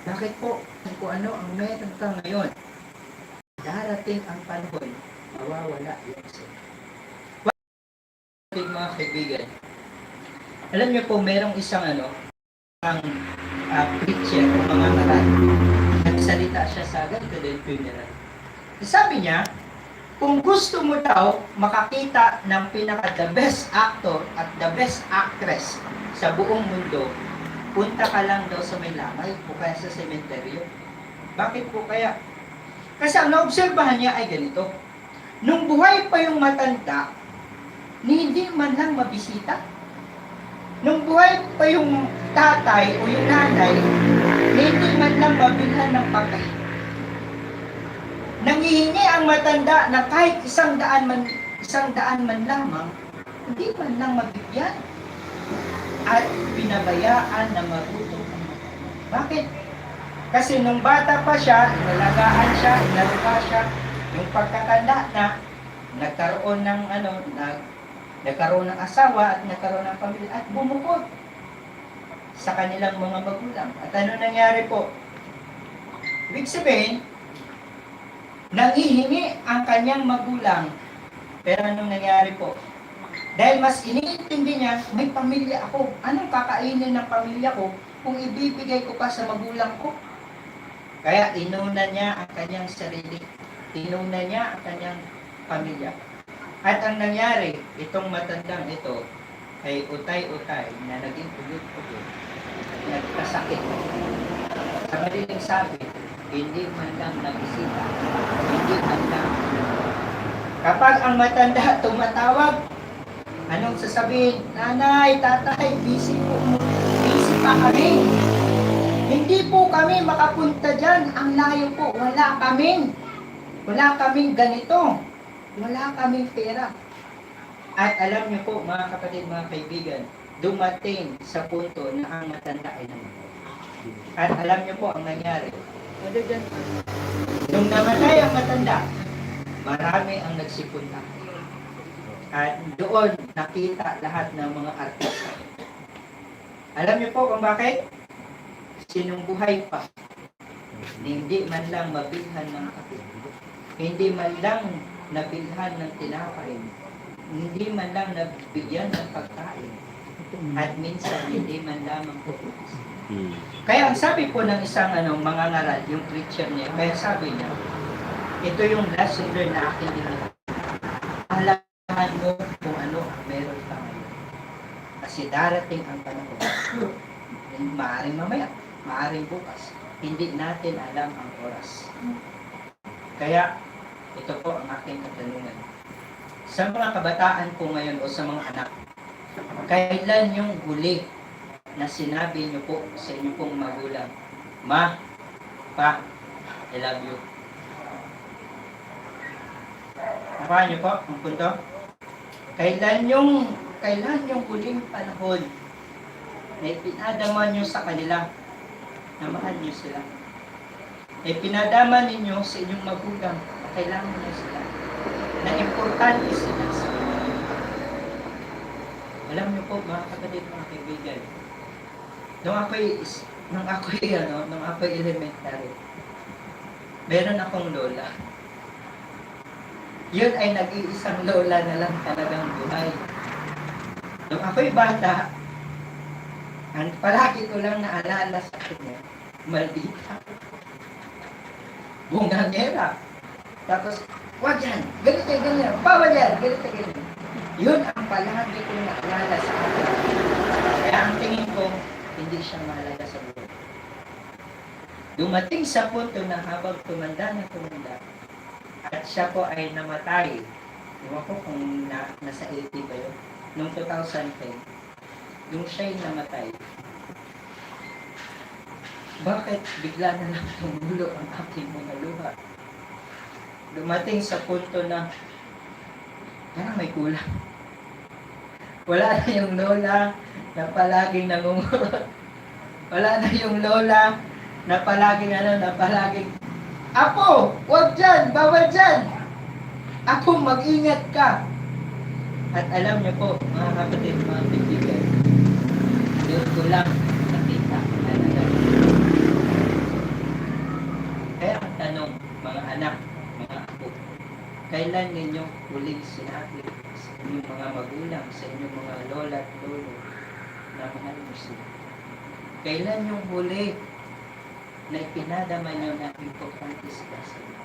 Bakit po? Kung ano ang meron ka ngayon, darating ang panahon, mawawala yan sa'yo. Bakit mga kaibigan? Alam niyo po, merong isang ang preacher o mga maral. Nagsalita siya sa ganito din funeral. Sabi niya, kung gusto mo daw makakita ng pinaka the best actor at the best actress sa buong mundo, punta ka lang daw sa may lamay o kaya sa sementeryo. Bakit po kaya? Kasi ang naobserbahan niya ay ganito. Nung buhay pa yung matanda, hindi man lang mabisita. Nung buhay pa yung tatay o yung nanay, hindi man lang mabilhan ng pagkain. Nangihingi ang matanda na kahit isang daan man lamang, hindi man lang mabigyan. At pinabayaan na marutong ang matanda. Bakit? Kasi nung bata pa siya, inalagaan siya, inaruga siya, yung pagkatanda na nagkaroon ng nagkaroon ng asawa at nagkaroon ng pamilya at bumukod sa kanilang mga magulang. At ano nangyari po? Ibig sabihin, nangihingi ang kanyang magulang. Pero anong nangyari po? Dahil mas iniintindi niya, may pamilya ako. Anong kakainin ng pamilya ko kung ibibigay ko pa sa magulang ko? Kaya inuna niya ang kanyang sarili. Inuna niya ang kanyang pamilya. At ang nangyari, itong matandang ito ay utay-utay na naging ulit-ulit. Nagkasakit. Sa madaling sabi, hindi man lang nabisita. Hindi man lang. Kapag ang matanda tumatawag, anong sasabihin? Nanay, tatay, busy pa kami. Hindi po kami makapunta dyan. Ang layo po. Wala kaming ganito. Wala kaming pera. At alam niyo po, mga kapatid, mga kaibigan, dumating sa punto na ang matanda ay namatay. At alam niyo po ang nangyari. Nung namatay ang matanda, marami ang nagsipunta. At doon nakita lahat ng mga artista. Alam niyo po kung bakit? Sinong buhay pa, hindi man lang mabilhan ng kape, hindi man lang nabilhan ng tinapay, hindi man lang nabigyan ng pagkain, at minsan hindi man lamang po. Kaya ang sabi po ng isang mga ngaral, yung preacher niya, kaya sabi niya, ito yung lesson learned na akin din. Alaman mo kung ano meron ka ngayon. Kasi darating ang panahon. Maaaring mamaya, maaaring bukas. Hindi natin alam ang oras. Kaya, ito po ang aking katanungan. Sa mga kabataan po ngayon o sa mga anak, kailan yung huli na sinabi niyo po sa inyong pong magulang, Ma, Pa, I love you. Nakuha niyo po ang punto? Kailan yung huling panahon na ipinadama niyo sa kanila na mahal niyo sila? Na ipinadama ninyo sa inyong magulang na kailangan niyo sila, na importante sila sa inyo. Alam niyo po, mga kapatid, mga kaibigan, nung ako'y elementary, meron akong lola. Yun ay nag-iisang lola na lang talagang buhay. Nung ako'y bata, ang palagi ko lang naalala sa kanya, maldita. Bungangera. Tapos, wag yan, ganito, ganyan, bawal yan, ganito, ganyan. Yun ang palagi ko naalala sa kanya. Kaya ang tingin ko, hindi siya mahalaga sa buhay. Dumating sa punto na habang tumanda, at siya po ay namatay. Ewan ko kung nasa 80 ba yun. Noong 2010, yung siya'y namatay. Bakit bigla na lang tumulo ang aking mga luha? Dumating sa punto na parang may kulang. Wala na yung lola na palaging nangungurot. Wala na yung lola na palaging Apo, wag dyan, bawal dyan. Apo, mag-ingat ka. At alam niyo po, mga kapatid, mga kaibigan, yun ko lang nakita na nagano. anak, mga apo, kailan ninyo huling sinabi sa inyong mga magulang, sa inyong mga lola at lolo na mahal mo sila? Kailan yung huli na ipinadama nyo na importante sila sa inyo?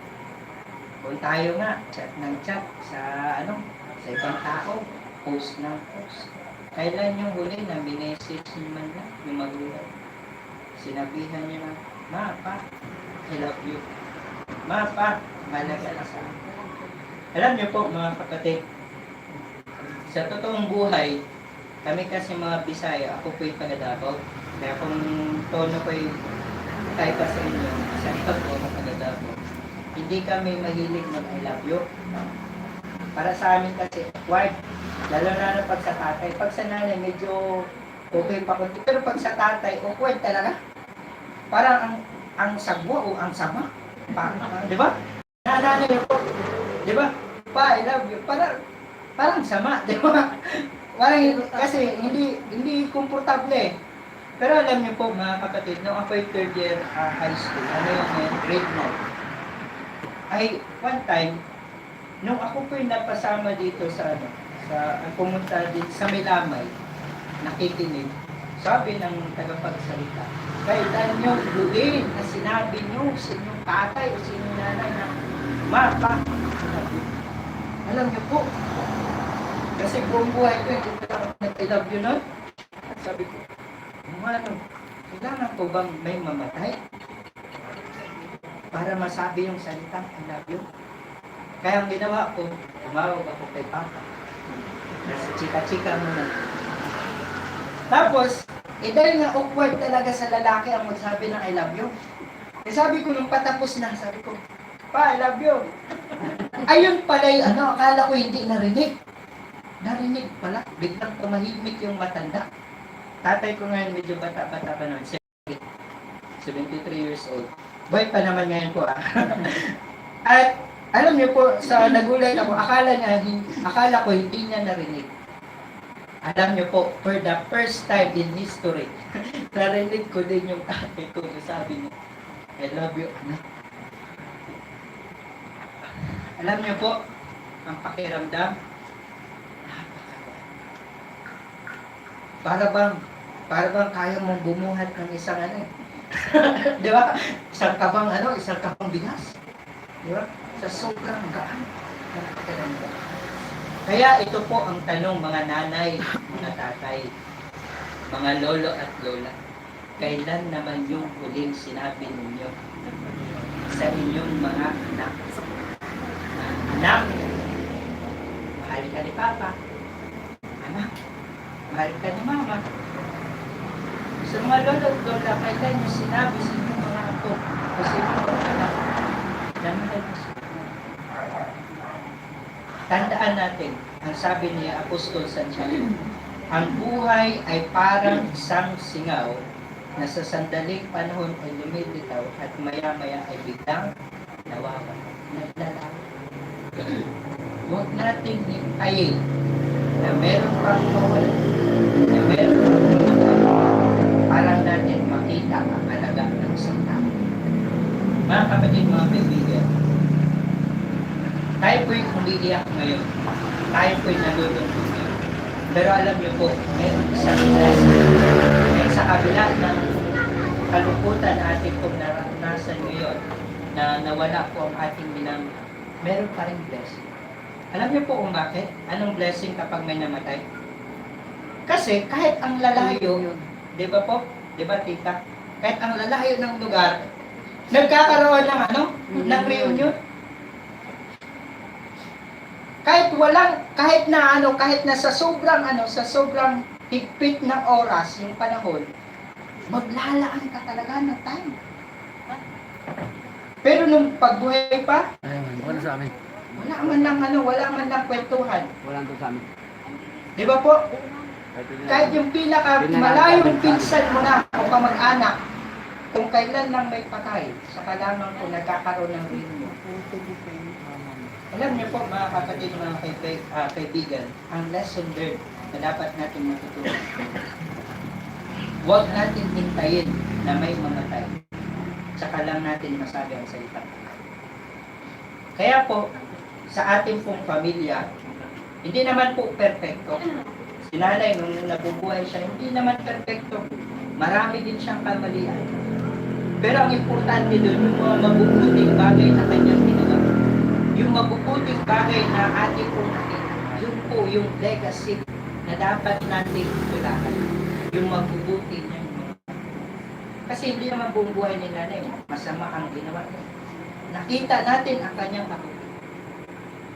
Kung tayo nga, chat ng chat sa sa ibang tao, post ng post. Kailan yung huli na minessage nyo man lang yung magulang? Sinabihan nyo na, Ma, Pa, I love you. Ma, Pa, malaga na sa akin. Alam nyo po mga kapatid, sa totoong buhay, kami kasi mga Bisaya, ako po'y taga Davao. Kaya kung tono ko'y tayo pa sa inyo, sa ito po ako taga Davao. Hindi kami mahilig mag-I love you. Para sa amin kasi, why? Lalo na pag sa tatay. Pag sa nanay, medyo okay pa konti. Pero pag sa tatay, awkward talaga. Parang ang sagwa o ang sama. Parang, di ba? Nanay po, di ba? Pa, I love you. Parang sama, di ba? Parang, kasi hindi komportable. Pero alam niyo po mga kapatid, nung ako'y third year high school, grade 9, ay one time, nung ako po'y napasama dito sa pumunta din sa Milamay, nakikinig, sabi ng tagapagsalita, kailan nyo huli na sinabi nyo sa inyong tatay o sa inyong nanay na, Ma, Pa, alam niyo po, kasi buong buhay ko, hindi ko lang nag-I love you nun. At sabi ko, kailangan ko bang may mamatay para masabi yung salitang I love you? Kaya ang ginawa ko, tumawag ako kay Papa. Nasa chika-chika muna. Tapos, dahil nga awkward talaga sa lalaki ang magsabi ng I love you. Sabi ko nung patapos na, sabi ko, Pa, I love you. Ayun pala yung akala ko hindi narinig. Narinig pala, biglang tumahimik yung matanda. Tatay ko ngayon, medyo bata-bata pa naman, 73 years old. Boy pa naman ngayon po At alam niyo po, sa nagulat ako, akala ko hindi niya narinig. Alam niyo po, for the first time in history, narinig ko din yung tatay ko na sabi niya, I love you, anak. Alam niyo po, ang pakiramdam, para bang kaya mong bumuhat ng isang di ba? Isang kabang bigas. Di ba? Sa sobrang gaan ng pakiramdam. Kaya ito po ang tanong mga nanay, mga tatay, mga lolo at lola. Kailan naman yung huling sinabi ninyo sa inyong mga anak? Anak, mahal ka ni Papa. Anak, mahal ka ni Mama. Sa mga lolo at lola, kailan nyo sinabi sa inyong mga apo o sa inyong mga anak na mahal mo sila? Tandaan natin, ang sabi ni Apostol Santiago, ang buhay ay parang isang singaw na sa sandaling panahon ay lumilitaw at maya-maya ay biglang nawawala. Naglalaw. Huwag nating hintayin na meron pang mawala, na meron pang mawala, para natin makita ang halaga ng isang tao. Mga kapatid, mga kaibigan, tayo po'y umiiyak ngayon. Tayo po'y nalulungkot ngayon. Pero alam niyo po, meron isang blessing. Kaya sa kabila ng kalungkutan na ating pong naranasan ngayon, na nawala po ang ating minamahal, meron pa rin blessing. Alam niyo po kung bakit? Anong blessing kapag may namatay? Kasi kahit ang lalayo, di ba po? Di ba tita? Kahit ang lalayo ng lugar, nagkakaroon ng ng reunion. Kahit na sa sobrang higpit ng oras, yung panahon, maglalaan ka talaga ng time. Pero nung pagbuhay pa, wala sa amin. wala man lang kwentuhan. Wala to sa amin. Di ba po? Kahit yung malayong pinsan mo na o kamag-anak, kung kailan lang may patay, saka lamang kung nagkakaroon ng reunion. Alam niyo po mga kapatid, mga kaibigan, ang lesson learned na dapat natin matutunan. Huwag natin hintayin na may mamatay. Saka lang natin masabi ang salita. Kaya po, sa ating pong pamilya, hindi naman po perfecto. Si nanay, nung nabubuhay siya, hindi naman perfecto. Marami din siyang kamalian. Pero ang importante doon, yung mga mabubuting bagay na kanyang ginawa. Yung mabubuting bagay na ating pong nakita. Yun po yung legacy na dapat nating tulakan. Yung mabubuting niya. Kasi hindi naman buong buhay ni nanay, masama ang ginawa niya. Nakita natin ang kanyang mabubuting.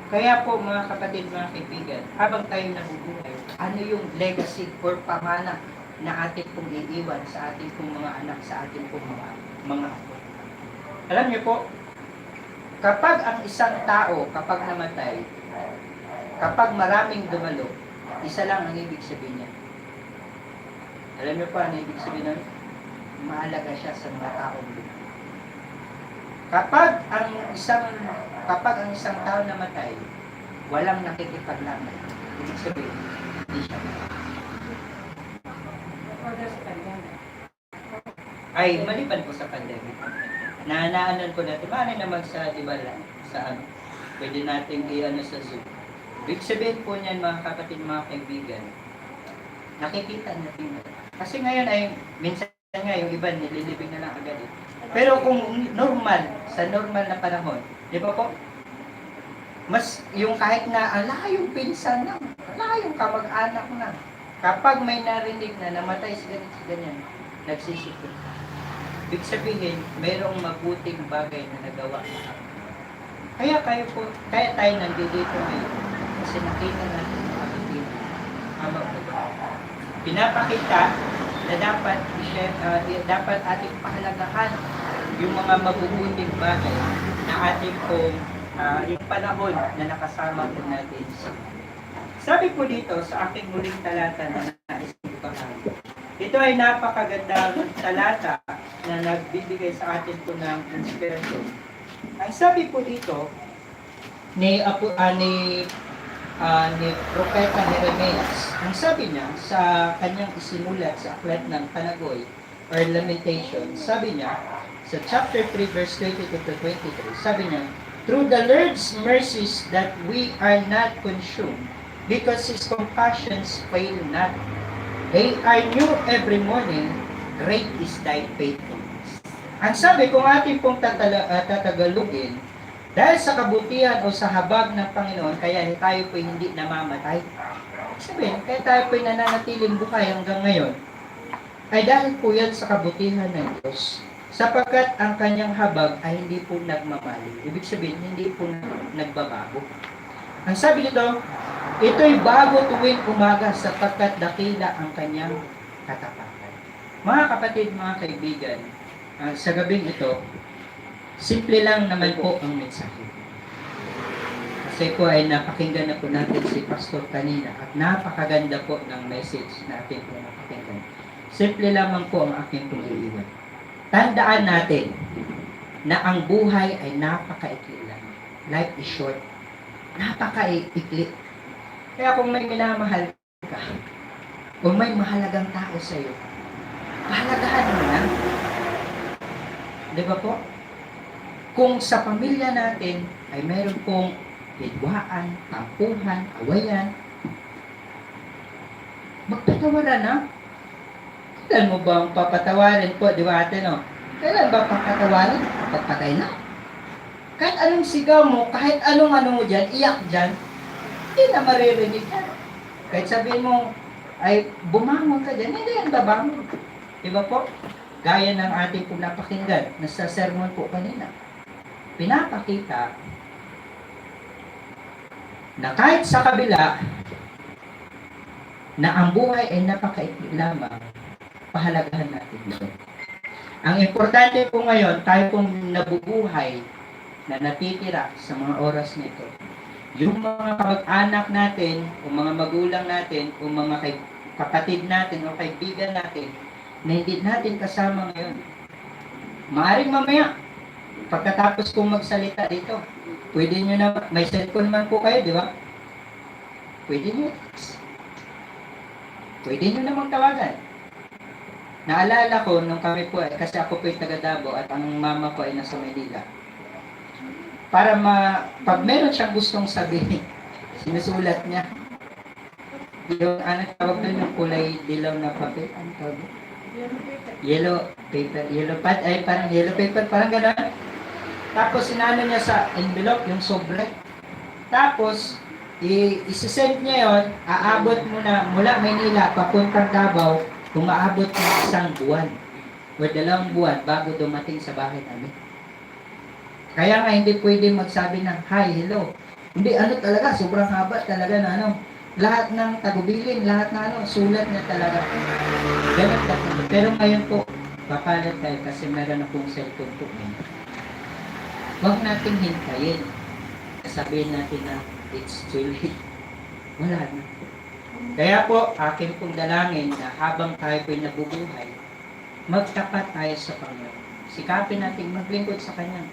Kaya po mga kapatid, mga kaibigan, habang tayo nabubuhay, ano yung legacy or pamana na ating pong iiwan sa ating pong mga anak, sa ating pong mga apo. Alam niyo po, kapag ang isang tao, kapag namatay, kapag maraming dumalo, isa lang ang ibig sabihin niya. Alam niyo po ano ibig sabihin nun? Mahalaga siya sa mga taong lumang. Kapag ang isang tao namatay, walang nakikipaglaban. Ibig sabihin, hindi siya. Ay, maliban po sa pandemic. Naanaanan ko natin, maaaring naman sa, di ba, sa ano, pwede natin i-ano sa Zoom. Ibig sabihin po niyan, mga kapatid, mga kaibigan, nakikita natin. Kasi ngayon ay, minsan nga, yung iba nililibing na lang agad eh. Pero kung normal, sa normal na panahon, di ba po? Mas yung kahit na yung pinsan na, yung kamag-anak na. Kapag may narinig na namatay si ganyan, nagsisipin. Ibig sabihin, mayroong mabuting bagay na nagawa. Kaya tayo nandito ngayon. Kasi nakita natin ang kapatid. Pinapakita na dapat ating pahalagahan yung mga mabubuting bagay na ating pong yung panahon na nakasama po natin. Sabi po dito sa aking muling talata na nais kong ibahagi. Ito ay napakagandang talata na nagbibigay sa atin po ng inspirasyon. Ang sabi po dito ni Propeta Jeremias, ang sabi niya sa kanyang isinulat sa aklat ng Panagoy or Lamentation, sabi niya sa chapter 3 verse 22 to 23, sabi niya, "Through the Lord's mercies that we are not consumed, because His compassions fail not. They are new every morning, great is thy faithfulness." Ang sabi, kung ating pong tatagalugin, dahil sa kabutihan o sa habag ng Panginoon, kaya tayo po hindi namamatay. Sabihin, kaya tayo po nananatiling buhay hanggang ngayon, ay dahil po yan sa kabutihan ng Diyos. Sapagkat ang kanyang habag ay hindi po nagmamali. Ibig sabihin, hindi po nagbabago. Ang sabi nito, ito'y bago tuwing umaga sapagkat dakila ang kanyang katapatan. Mga kapatid, mga kaibigan, sa gabing ito, simple lang naman po ang mensahe. Kasi po ay napakinggan na po natin si Pastor kanina at napakaganda po ng message na ating po napakinggan. Simple lamang po ang aking pong iiwan. Tandaan natin na ang buhay ay napakaikli lang. Life is short. Napakaikli. Kaya kung may minamahal ka, kung may mahalagang tao sa iyo, pahalagahan mo na. Di ba po? Kung sa pamilya natin ay mayroon pong hidwaan, tampuhan, awayan, magpatawaran na. Kailan mo ba ang papatawarin po, di ba ate, no? Kailan ba papatawarin? Pagpatay na. Kahit anong sigaw mo, kahit anong mo dyan, iyak dyan, hindi na maririnig ka. Kahit sabihin mo, ay bumangon ka dyan, hindi yan babangon. Di ba po? Gaya ng ating pong napakinggan, nasa sermon po kanina. Pinapakita na kahit sa kabila na ang buhay ay napakaikli lamang, pahalagahan natin ito. Ang importante po ngayon, tayo pong nabubuhay na natitira sa mga oras nito. Yung mga kamag-anak natin, o mga magulang natin, o mga kapatid natin, o kaibigan natin, na hindi natin kasama ngayon. Maaring mamaya, pagkatapos kong magsalita dito, pwede nyo na, may cellphone man po kayo, di ba? Pwede nyo namang tawagan. Naalala ko, nung kami po, kasi ako po ay taga Davao at ang mama ko ay nasa Maynila. para pag meron siyang gustong sabihin, sinusulat niya. Yung ano tawag doon, yung kulay dilaw na papel, ano tawag doon? Yellow paper, yellow pad, ay parang yellow paper, parang gano'n. Tapos sinano niya sa envelope, yung sobre. Tapos, isisend niya yon, aabot muna mula Maynila papuntang Davao, kung maabot ng 1 buwan o 2 buwan bago dumating sa bahay namin. Kaya nga hindi pwede magsabi ng hi, hello. Hindi, ano talaga, sobrang haba talaga na ano. Lahat ng tagubilin, lahat na ano, sulat niya talaga. Ganun talaga. Pero ngayon po, papalat tayo kasi meron akong cellphone po. Huwag nating hintayin. Sabihin natin na it's too late. Wala na. Kaya po, akin pong dalangin na habang tayo po'y nabubuhay, magtapat tayo sa Panginoon. Sikapin natin maglingkod sa Kanya.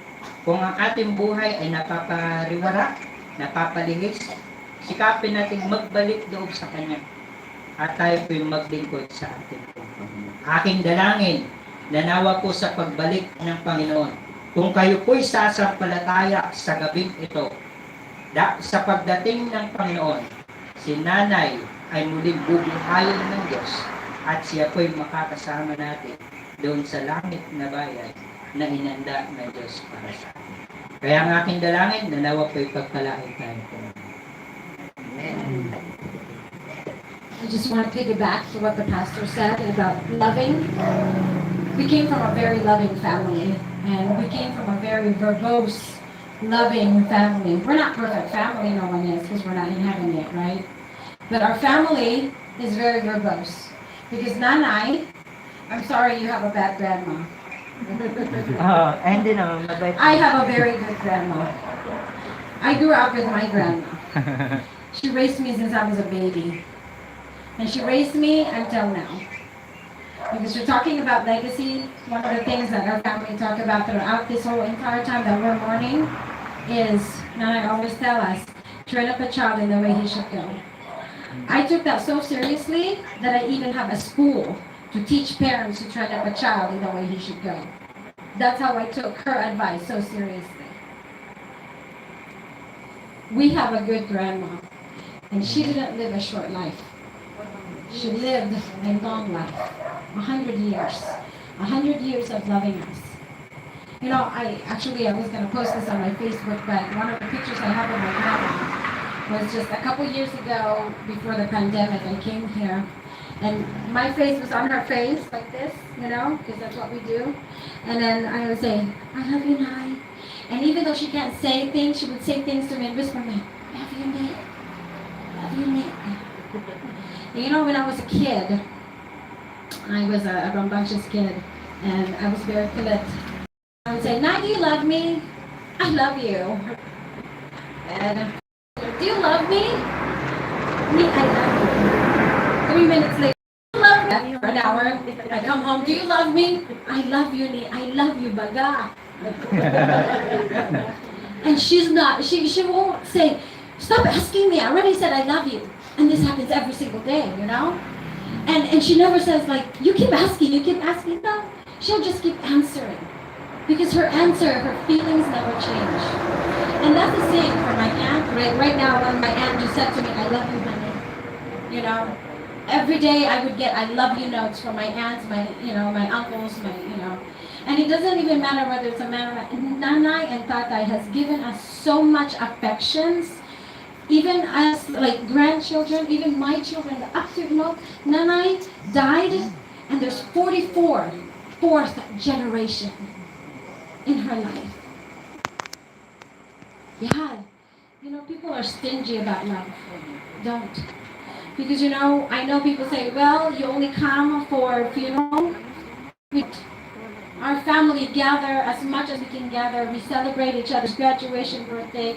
Kung ang ating buhay ay napapariwara, napapalihis, sikapin natin magbalik loob sa Kanya. At tayo po'y maglingkod sa ating Panginoon. Aking dalangin, nanawa po sa pagbalik ng Panginoon. Kung kayo po'y sasampalataya sa gabing ito, sa pagdating ng Panginoon, si Nanay ay muling bubuhayin ng Diyos at siya po'y makakasama natin doon sa langit na bayan na inanda ng Diyos para sa atin. Kaya ang aking dalangin, nanawa po'y pagpalain tayo po. Amen. I just want to piggyback to what the pastor said about loving. We came from a very loving family, and we came from a very verbose, loving family. We're not perfect family, no one is, because we're not in heaven yet, right? But our family is very verbose. Because Nanay, I'm sorry you have a bad grandma. Hindi naman, mabait. I have a very good grandma. I grew up with my grandma. She raised me since I was a baby. And she raised me until now. Because we're talking about legacy, one of the things that our family talk about throughout this whole entire time that we're mourning is, Nanay always tell us, train up a child in the way he should go. I took that so seriously that I even have a school to teach parents to train up a child in the way he should go. That's how I took her advice so seriously. We have a good grandma, and she didn't live a short life. She lived a long life, 100 years. 100 years of loving us. You know, I was going to post this on my Facebook, but one of the pictures I have of my grandma was just a couple years ago before the pandemic. I came here, and my face was on her face like this, you know, because that's what we do. And then I would say, I love you, Nanay. And even though she can't say things, she would say things to me and whisper me, love you, Nick. Love you, Nick. You know, when I was a kid, I was a rambunctious kid, and I was very polite. I would say, Nay, do you love me? I love you. And, do you love me? Me, I love you. 3 minutes later, do you love me? For an hour, I come home, do you love me? I love you, Ni. I love you, baga. And she's not, she won't say, stop asking me. I already said I love you. And this happens every single day, you know? And she never says, like, you keep asking. No, she'll just keep answering. Because her answer, her feelings never change. And that's the same for my aunt. Right now, when my aunt just said to me, I love you, honey. You know? Every day I would get I love you notes from my aunts, my uncles, And it doesn't even matter whether it's a man or a Nanay and Tatay has given us so much affections. Even as like grandchildren, even my children, up to, Nanay died, and there's 44 fourth generation in her life. Yeah, people are stingy about love. Don't. Because, I know people say, well, you only come for funeral. Our family gather as much as we can gather. We celebrate each other's graduation, birthday.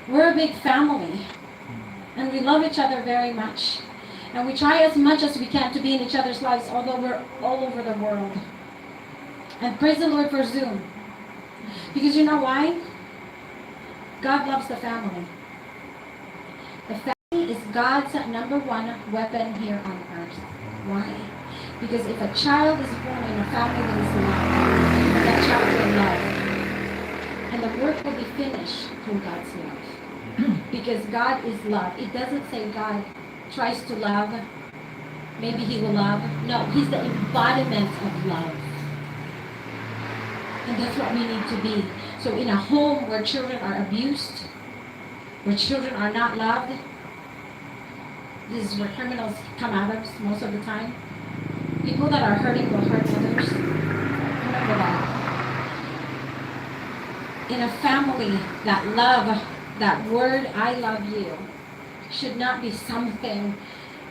We're a big family, and we love each other very much, and we try as much as we can to be in each other's lives, although we're all over the world. And praise the Lord for Zoom, because you know why? God loves the family. The family is God's number one weapon here on earth. Why? Because if a child is born in a family that is loved, that child will love. And the work will be finished through God's love. Because God is love. It doesn't say God tries to love. Maybe he will love. No, he's the embodiment of love. And that's what we need to be. So in a home where children are abused, where children are not loved, this is where criminals come out of most of the time. People that are hurting will hurt others. Remember that. In a family, that love, that word, I love you, should not be something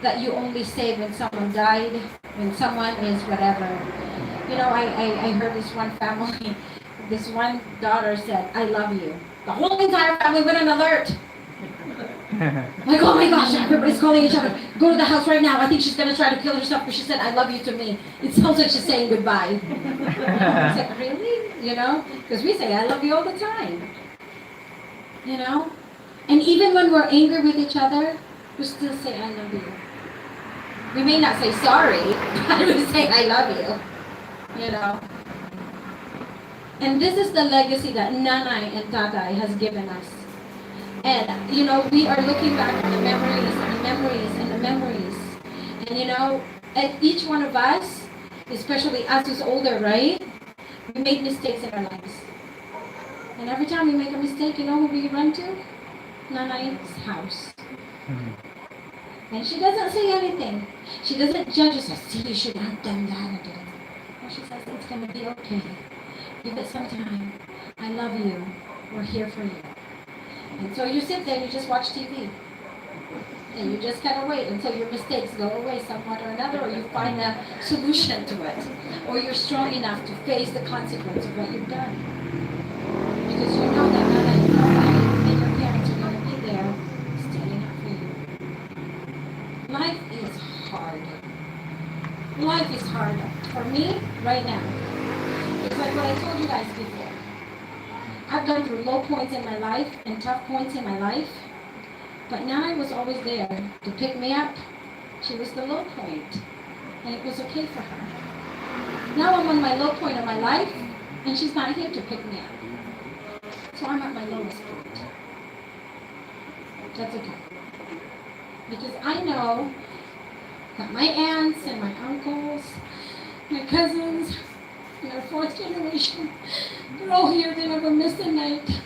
that you only say when someone died, when someone is whatever. You know, I heard this one family, this one daughter said, I love you. The whole entire family went on alert. Like, oh my gosh, everybody's calling each other. Go to the house right now. I think she's going to try to kill herself because she said, I love you to me. It sounds like she's saying goodbye. It's like, really? You know? Because we say, I love you all the time. You know? And even when we're angry with each other, we still say, I love you. We may not say sorry, but we say, I love you. You know? And this is the legacy that Nanay and Tatay has given us. And, you know, we are looking back at the memories and the memories and the memories. And, you know, at each one of us, especially us who's older, right? We made mistakes in our lives. And every time we make a mistake, you know who we run to? Nanay's house. And she doesn't say anything. She doesn't judge us. See, you should have done that. And she says, it's going to be okay. Give it some time. I love you. We're here for you. And so you sit there and you just watch TV. And you just kind of wait until your mistakes go away somewhat or another, or you find a solution to it. Or you're strong enough to face the consequence of what you've done. Because you know that Nanay and your parents are going to be there standing up for you. Life is hard. Life is hard. For me, right now. It's like what I told you guys before. I've gone through low points in my life and tough points in my life. But Nanay was always there to pick me up. She was the low point. And it was okay for her. Now I'm on my low point of my life, and she's not here to pick me up. So I'm at my lowest point. That's okay. Because I know that my aunts and my uncles, my cousins, and our fourth generation, they're all here. They never miss a night.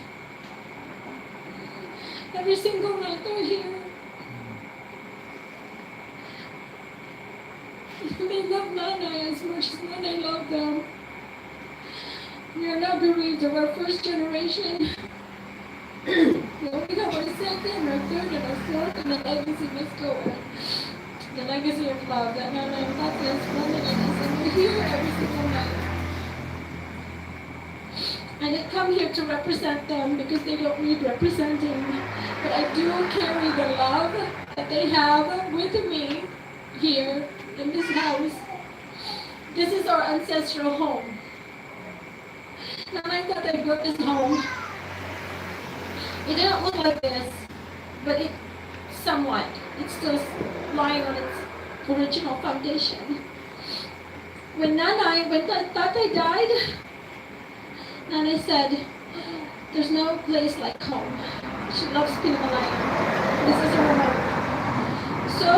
Every single night they're here. They love Nanay as much as Nanay loved them. We are not bereaved of our first generation. We only have our second, our third, and our fourth, and the legacy must go on. The legacy of love that Nanay and Tatay has planted in us, and we're here every single night. I didn't come here to represent them because they don't need representing. But I do carry the love that they have with me here in this house. This is our ancestral home. Nanay thought I built this home. It didn't look like this, but it somewhat. It's still lying on its original foundation. When Tatay died, Nanay said, there's no place like home. She loves Pinamalayan. This is her home. So,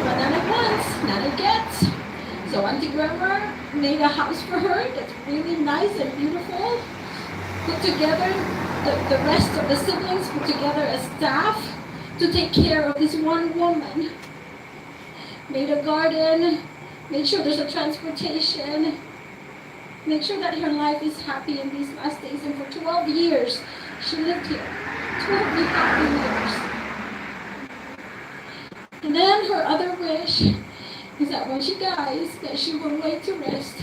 what Nanay wants, Nanay gets. So Auntie Grandma made a house for her that's really nice and beautiful. Put together, the rest of the siblings put together a staff to take care of this one woman. Made a garden, made sure there's a transportation, make sure that her life is happy in these last days. And for 12 years, she lived here. 12 happy years. And then her other wish is that when she dies, that she will lay to rest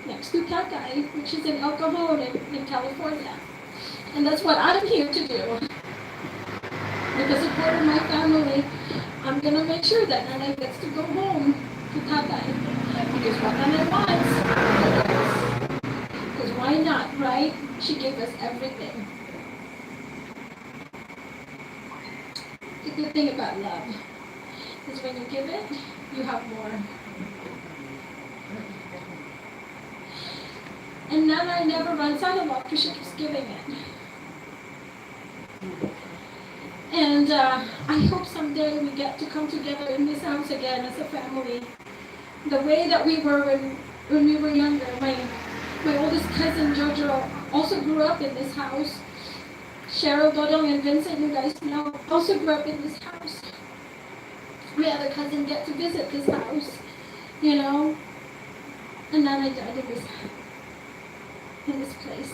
next to Tatay, which is in El Cajon in California. And that's what I'm here to do. Because as part of my family, I'm going to make sure that Nanay gets to go home to Tatay. Because what Nanay wants, because why not, right? She gave us everything. The good thing about love is when you give it, you have more. And Nanay never runs out of love because she keeps giving it. And I hope someday we get to come together in this house again as a family. The way that we were when we were younger. My oldest cousin Jojo also grew up in this house. Cheryl, Dodong, and Vincent, you guys know, also grew up in this house. My other cousin get to visit this house, you know. And then I died in this place.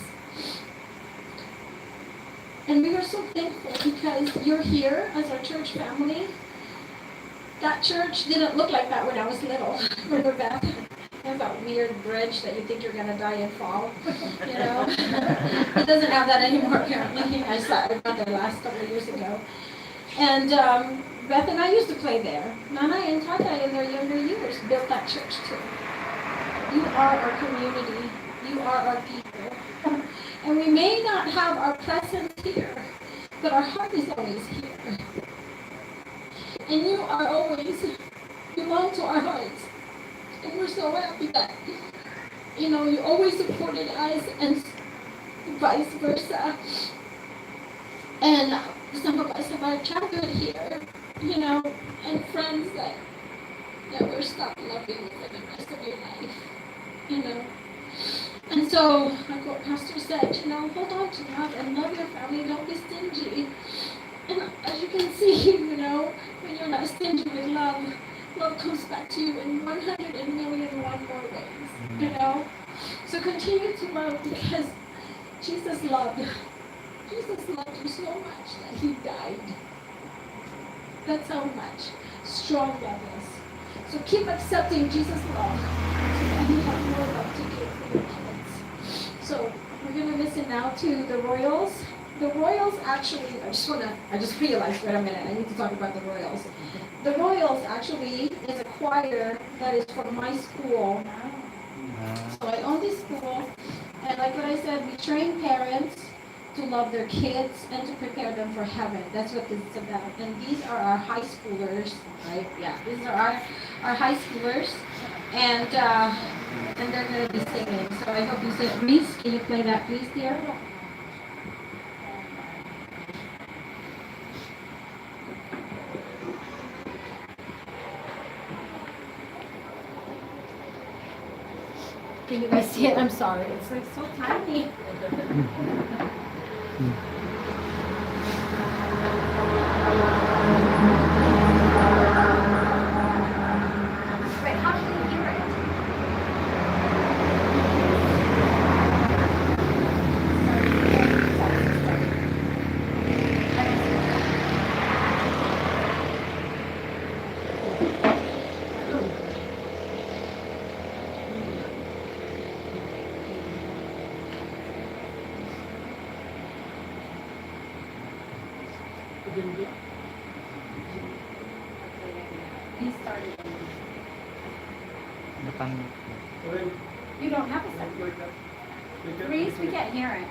And we are so thankful because you're here as our church family. That church didn't look like that when I was little. Remember Beth? There's that weird bridge that you think you're going to die and fall, you know? It doesn't have that anymore, apparently. I saw it about there last couple of years ago. And Beth and I used to play there. Nanay and Tata in their younger years built that church too. You are our community. You are our people. And we may not have our presence here, but our heart is always here. And you are always belong to our hearts. And we're so happy that, you know, you always supported us and vice versa. And some of us have our childhood here, you know, and friends that never stop loving you for the rest of your life, you know. And so, like what Pastor said, you know, hold on to love and love your family, don't be stingy. And as you can see, you know, when you're not stingy with love, love comes back to you in 100,000,001 more ways, you know. So continue to love because Jesus loved you so much that he died. That's how much strong love is. So keep accepting Jesus' love so that you have more love to give for your kids. So we're going to listen now to the Royals. The Royals actually, I just realized, wait a minute, I need to talk about the Royals. The Royals actually is a choir that is from my school. So I own this school, and like what I said, we train parents to love their kids and to prepare them for heaven. That's what this is about. And these are our high schoolers, right? Yeah, these are our high schoolers, and they're going to be singing. So I hope you say, Reese, can you play that, please, dear? Can you guys see it? I'm sorry. It's like so tiny. Wait, how do you hear it? You don't have a second. Reese, we can't hear it.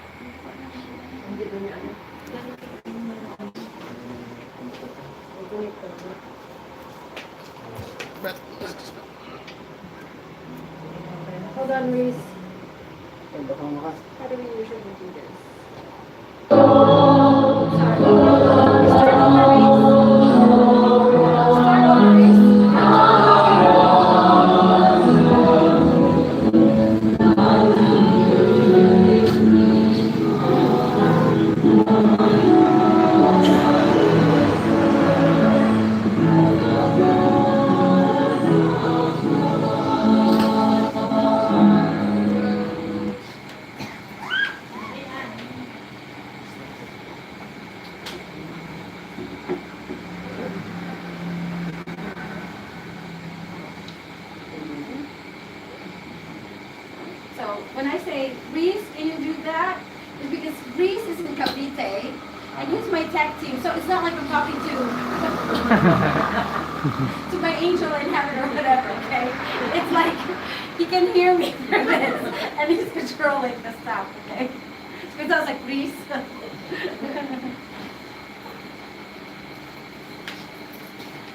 Hold on, Reese. How do we usually do this? Sorry. Start over, Reese. Start over, Reese. So when I say, Reese, can you do that? It's because Reese is in Cavite, and he's my tech team, so it's not like I'm talking to to my angel in heaven or whatever, okay? It's like he can hear me through this, and he's controlling the stuff, okay? Because I was like, Reese.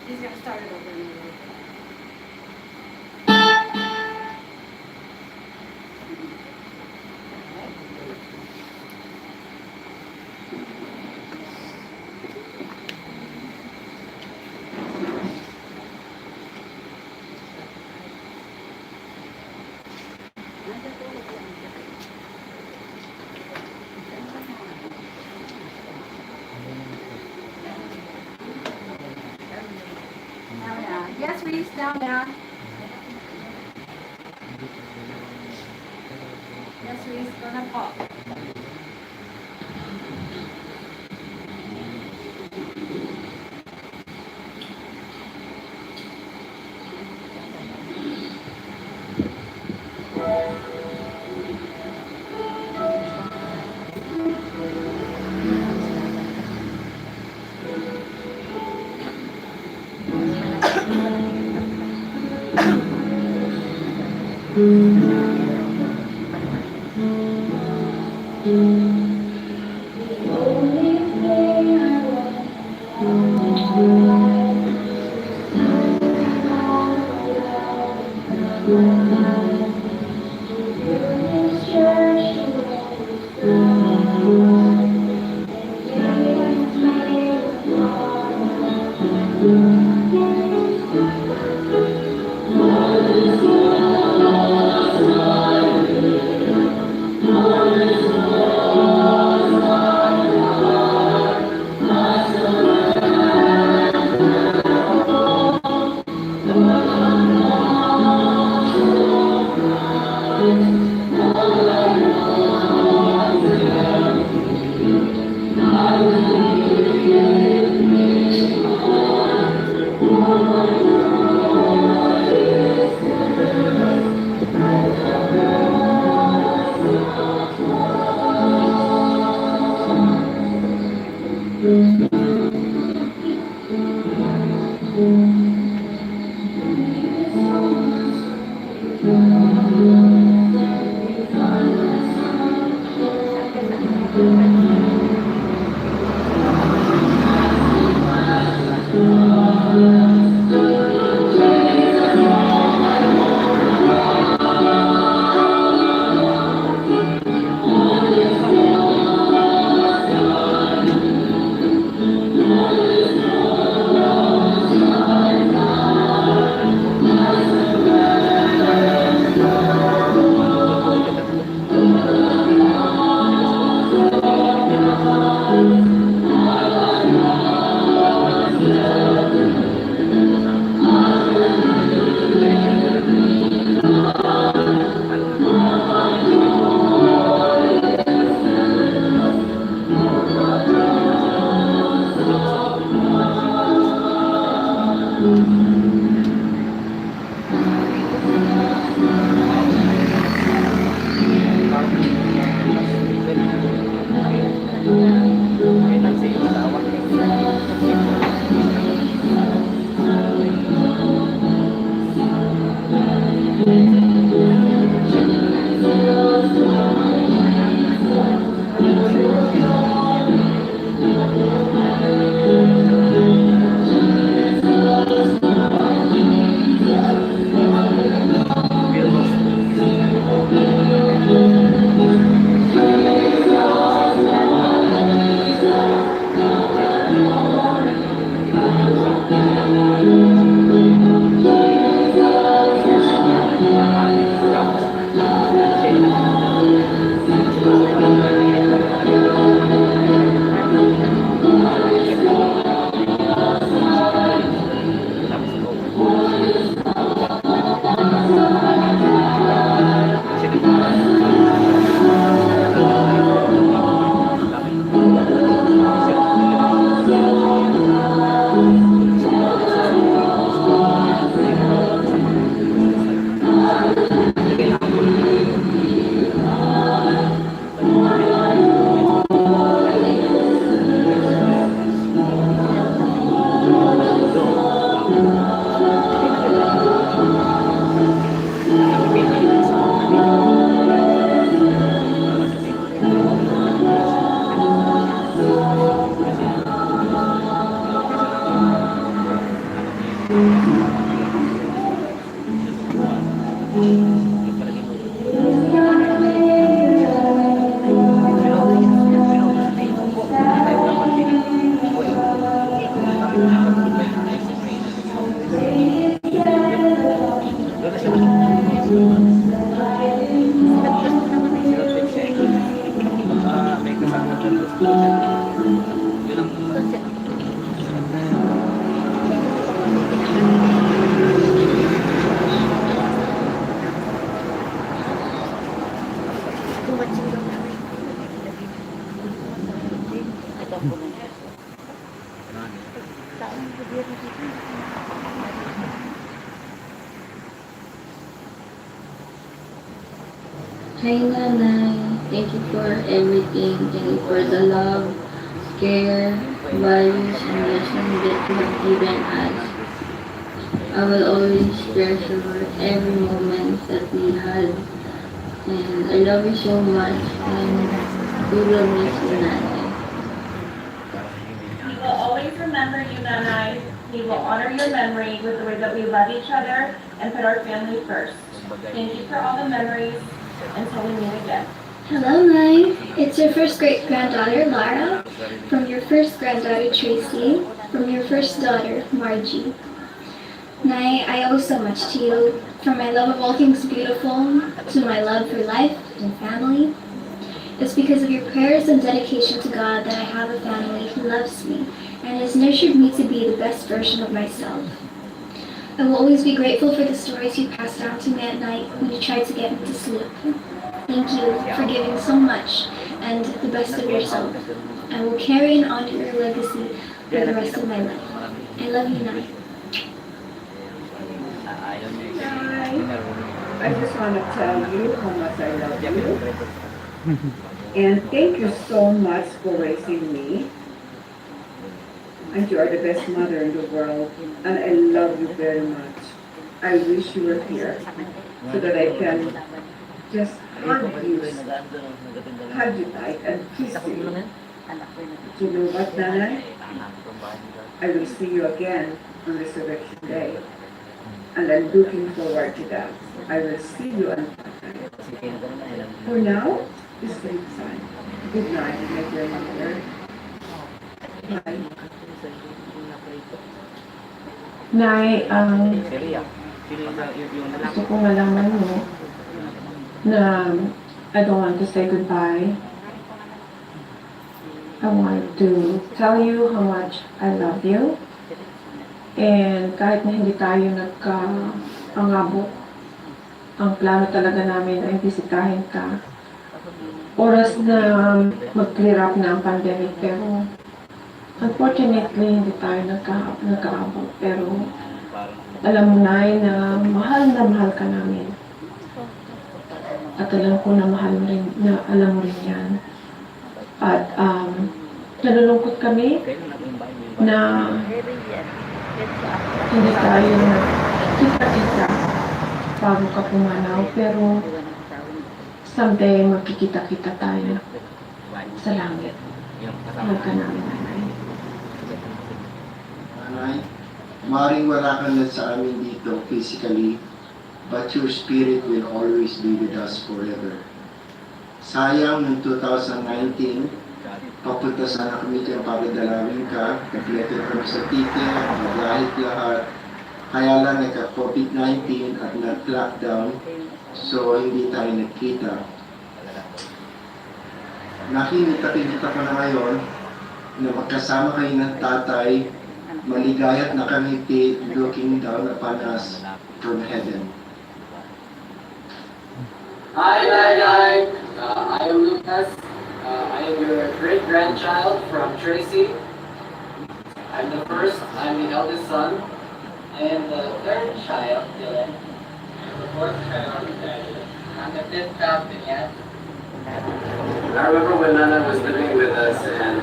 He's going to start it over in a little bit. down now. Yes, Reese, ko na po. Hi, Nanay. Thank you for everything. Thank you for the love, care, values, and wisdom that you have given us. I will always treasure every moment that we had. And I love you so much. And we will miss you, Nanay. We will always remember you, Nanay. We will honor your memory with the way that we love each other and put our family first. Thank you for all the memories. Until we meet again. Hello, Nay. It's your first great granddaughter, Lara, from your first granddaughter, Tracy, from your first daughter, Margie. Nay, I owe so much to you, from my love of all things beautiful to my love for life and family. It's because of your prayers and dedication to God that I have a family who loves me and has nurtured me to be the best version of myself. I will always be grateful for the stories you passed down to me at night when you tried to get me to sleep. Thank you for giving so much and the best of yourself. I will carry and honor your legacy for the rest of my life. I love you, Nanay. I just want to tell you how much I love you. And thank you so much for raising me. And you are the best mother in the world. And I love you very much. I wish you were here so that I can just hug you tight and kiss you. You know what, Nanay? I will see you again on Resurrection Day. And I'm looking forward to that. I will see you on Friday. For now, it's sleep time. Good night, my grandmother. Bye. Nay, gusto ko malaman mo na I don't want to say goodbye. I want to tell you how much I love you. And kahit na hindi tayo nagka-angabot, ang plano talaga namin ay bisitahin ka. Oras na mag-clear up na ang pandemic, pero unfortunately, hindi tayo nagkaabot. Pero alam mo na mahal ka namin. At alam ko na mahal mo rin, na alam mo rin yan. At nalulungkot kami na hindi tayo kita-kita bago ka pumanaw. Pero someday magkikita-kita tayo sa langit. Mahal ka namin, Nanay. Nanay, maring wala ka na sa amin dito physically, but your spirit will always be with us forever. Sayang ng 2019, papunta sana kami dyan para dalawin ka, kompleto kami sa ticket, maglahit lahat, kaya lang nagka-COVID-19 at nag-lockdown, so hindi tayo nagkita. Nakikita ko na ngayon na magkasama kayo ng tatay, maligayat na kami looking down upon us from heaven. Hi, Nanay. I am Lucas. I am your great-grandchild from Tracy. I'm the first, I'm the eldest son. I am the third child, Dylan. I'm the fourth child, Daniel. I'm the fifth child, Vinyet. I remember when Nana was living with us and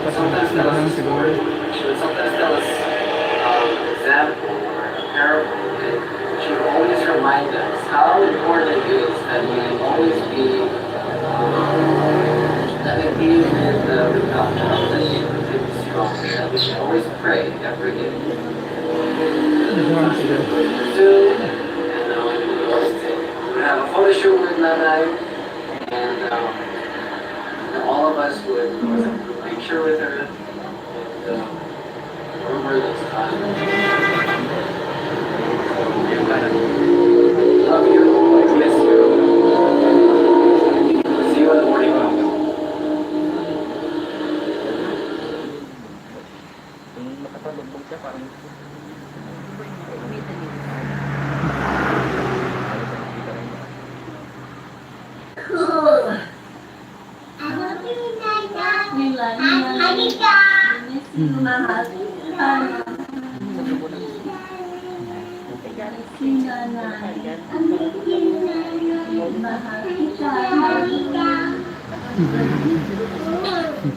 sometimes she would sometimes tell us example or a parable, and she would always remind us how important it is that we always be with God, that we should be strong, that we should always pray every day. Soon, and we have a photo shoot with Nanay, and all of us would do a picture with her. Remember those times. Love you, miss you. See you in the morning. Kung makatulog siya, parang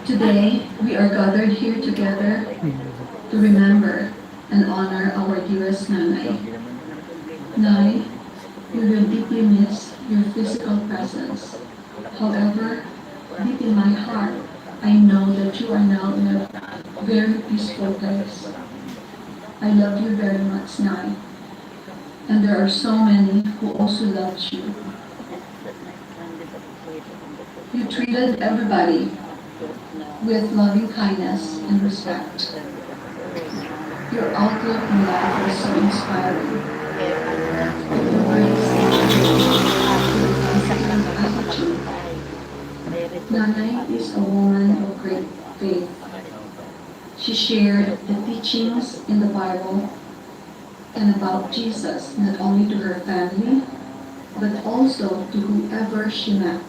Today, we are gathered here together to remember and honor our dearest Nanay. Nay, we will deeply miss your physical presence. However, deep in my heart, I know that you are now in a very peaceful place. I love you very much, Nay. And there are so many who also loved you. You treated everybody with loving kindness and respect. Your outlook in life was so inspiring. Your grace and attitude. Nanay is a woman of great faith. She shared the teachings in the Bible and about Jesus not only to her family, but also to whoever she met.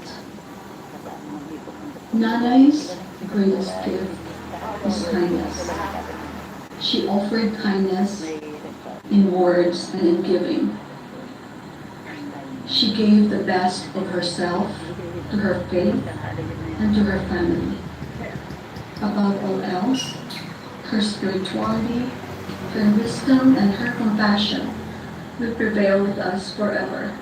Nanay's greatest gift is kindness. She offered kindness in words and in giving. She gave the best of herself to her faith and to her family. Above all else, her spirituality, her wisdom, and her compassion will prevail with us forever.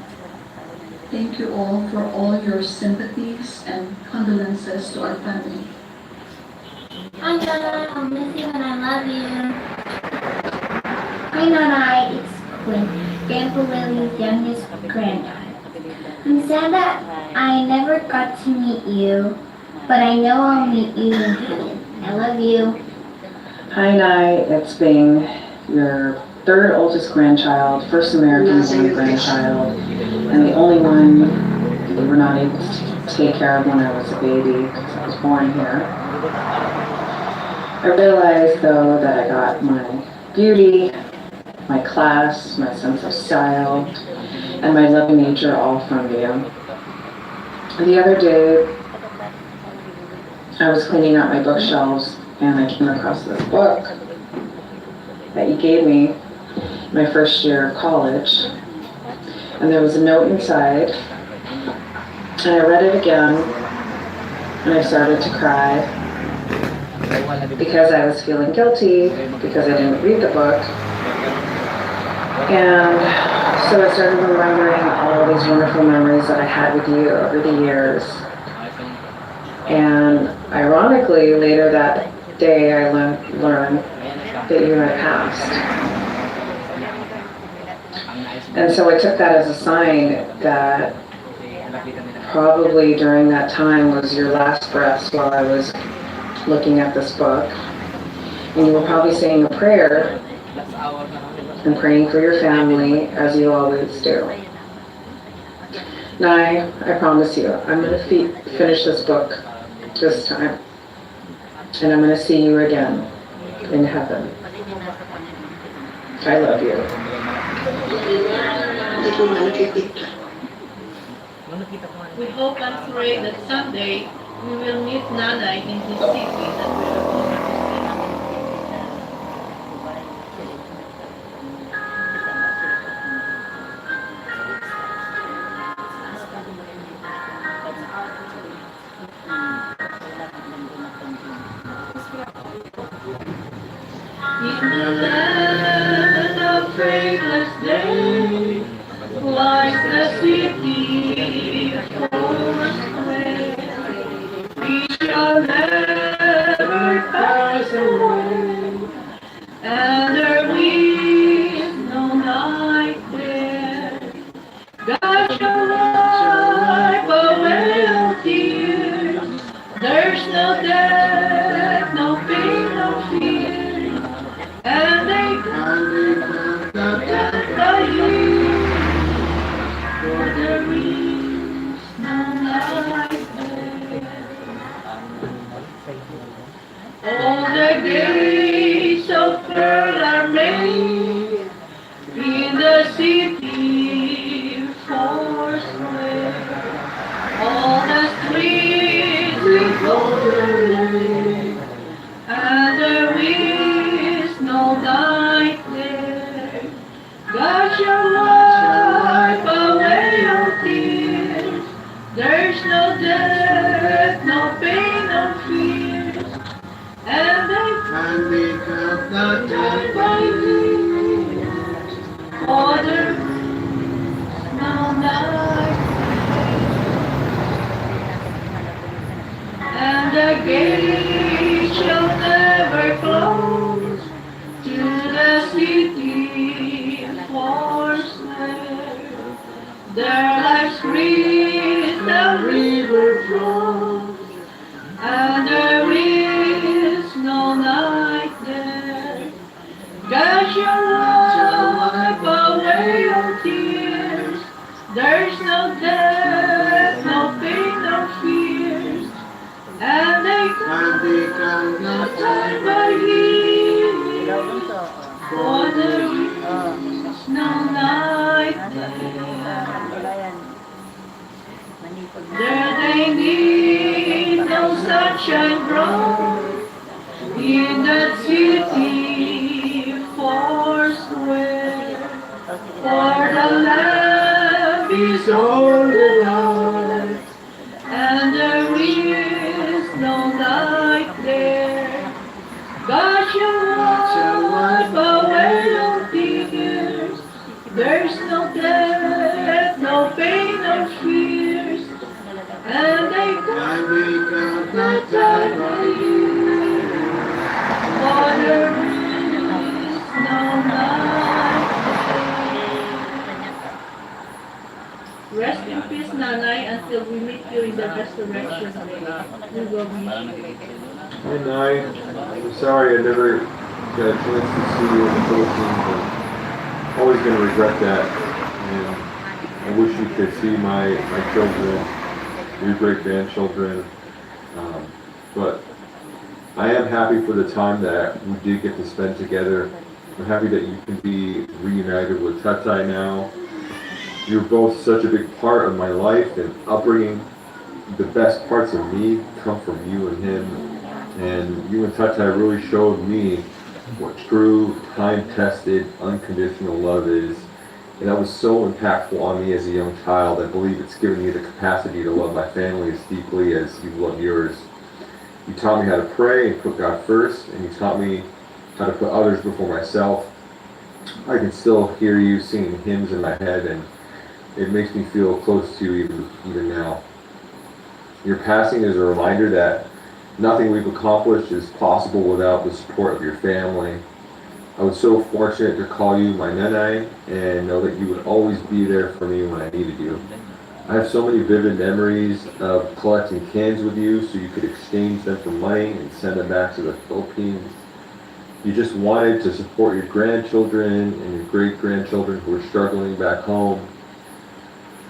Thank you all for all your sympathies and condolences to our family. Hi, Nana. I'll miss you and I love you. Hi, Nana. It's Quinn, Grandpa Willie's youngest granddaughter. I'm sad that I never got to meet you, but I know I'll meet you in heaven. I love you. Hi, Nay. It's Bing, your third oldest grandchild, first American-born grandchild, and the only one we were not able to take care of when I was a baby because I was born here. I realized, though, that I got my beauty, my class, my sense of style, and my loving nature all from you. The other day, I was cleaning out my bookshelves and I came across this book that you gave me my first year of college. And there was a note inside, and I read it again, and I started to cry because I was feeling guilty because I didn't read the book. And so I started remembering all these wonderful memories that I had with you over the years. And ironically, later that day, I learned that you had passed. And so I took that as a sign that probably during that time was your last breaths while I was looking at this book. And you were probably saying a prayer and praying for your family, as you always do. Now, I promise you, I'm going to finish this book this time. And I'm going to see you again in heaven. I love you. We hope and pray that someday we will meet Nanay in the city that we are going to in the land of faithless day lies the city of promised way. We shall never pass away, and there is no night there. God shall wipe away all tears. There's no death, no pain, no fear. And they come that I hear, for there is no night there. All the gates of pearl are made, God shall wipe away your tears. There's no death, no pain, no fears. And they come not die by you. For there's no night. And the gate shall never close to the city forswear. Their life's free, the river flows, and there is no night there. God shall wipe away your tears. There's no death, no pain, no fears. And they cannot die by you. For there is no night there. There they need no sunshine bright in that city forswear. For the Lamb is all alive, and there is no night there. God shall wipe away your tears. There's no death, no pain, no fears. And they cannot die by you. For there is no night there. Rest in peace, Nanay, until we meet you in the resurrection day. We will meet you. Hey, Nanay. I'm sorry I never got a chance to see you in the Philippines, but I'm always going to regret that. And I wish you could see my children, your great-grandchildren. But I am happy for the time that we did get to spend together. I'm happy that you can be reunited with Tatai now. You're both such a big part of my life and upbringing. The best parts of me come from you and him. And you and Tatai really showed me what true, time-tested, unconditional love is. And that was so impactful on me as a young child. I believe it's given me the capacity to love my family as deeply as you love yours. You taught me how to pray and put God first, and you taught me how to put others before myself. I can still hear you singing hymns in my head, and it makes me feel close to you even now. Your passing is a reminder that nothing we've accomplished is possible without the support of your family. I was so fortunate to call you my Nanay and know that you would always be there for me when I needed you. I have so many vivid memories of collecting cans with you so you could exchange them for money and send them back to the Philippines. You just wanted to support your grandchildren and your great-grandchildren who were struggling back home.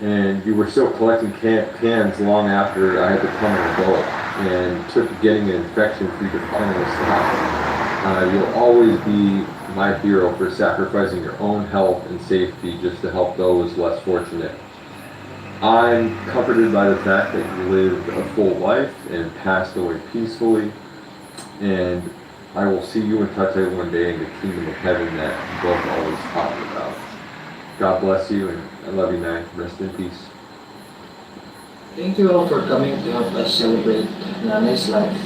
And you were still collecting cans long after I had become an adult and took getting an infection for you to finally stop. You'll always be my hero for sacrificing your own health and safety just to help those less fortunate. I'm comforted by the fact that you lived a full life and passed away peacefully, and I will see you and Tate one day in the kingdom of heaven that you both always talked about. God bless you, and I love you, man. Rest in peace. Thank you all for coming to help us celebrate Nanay's life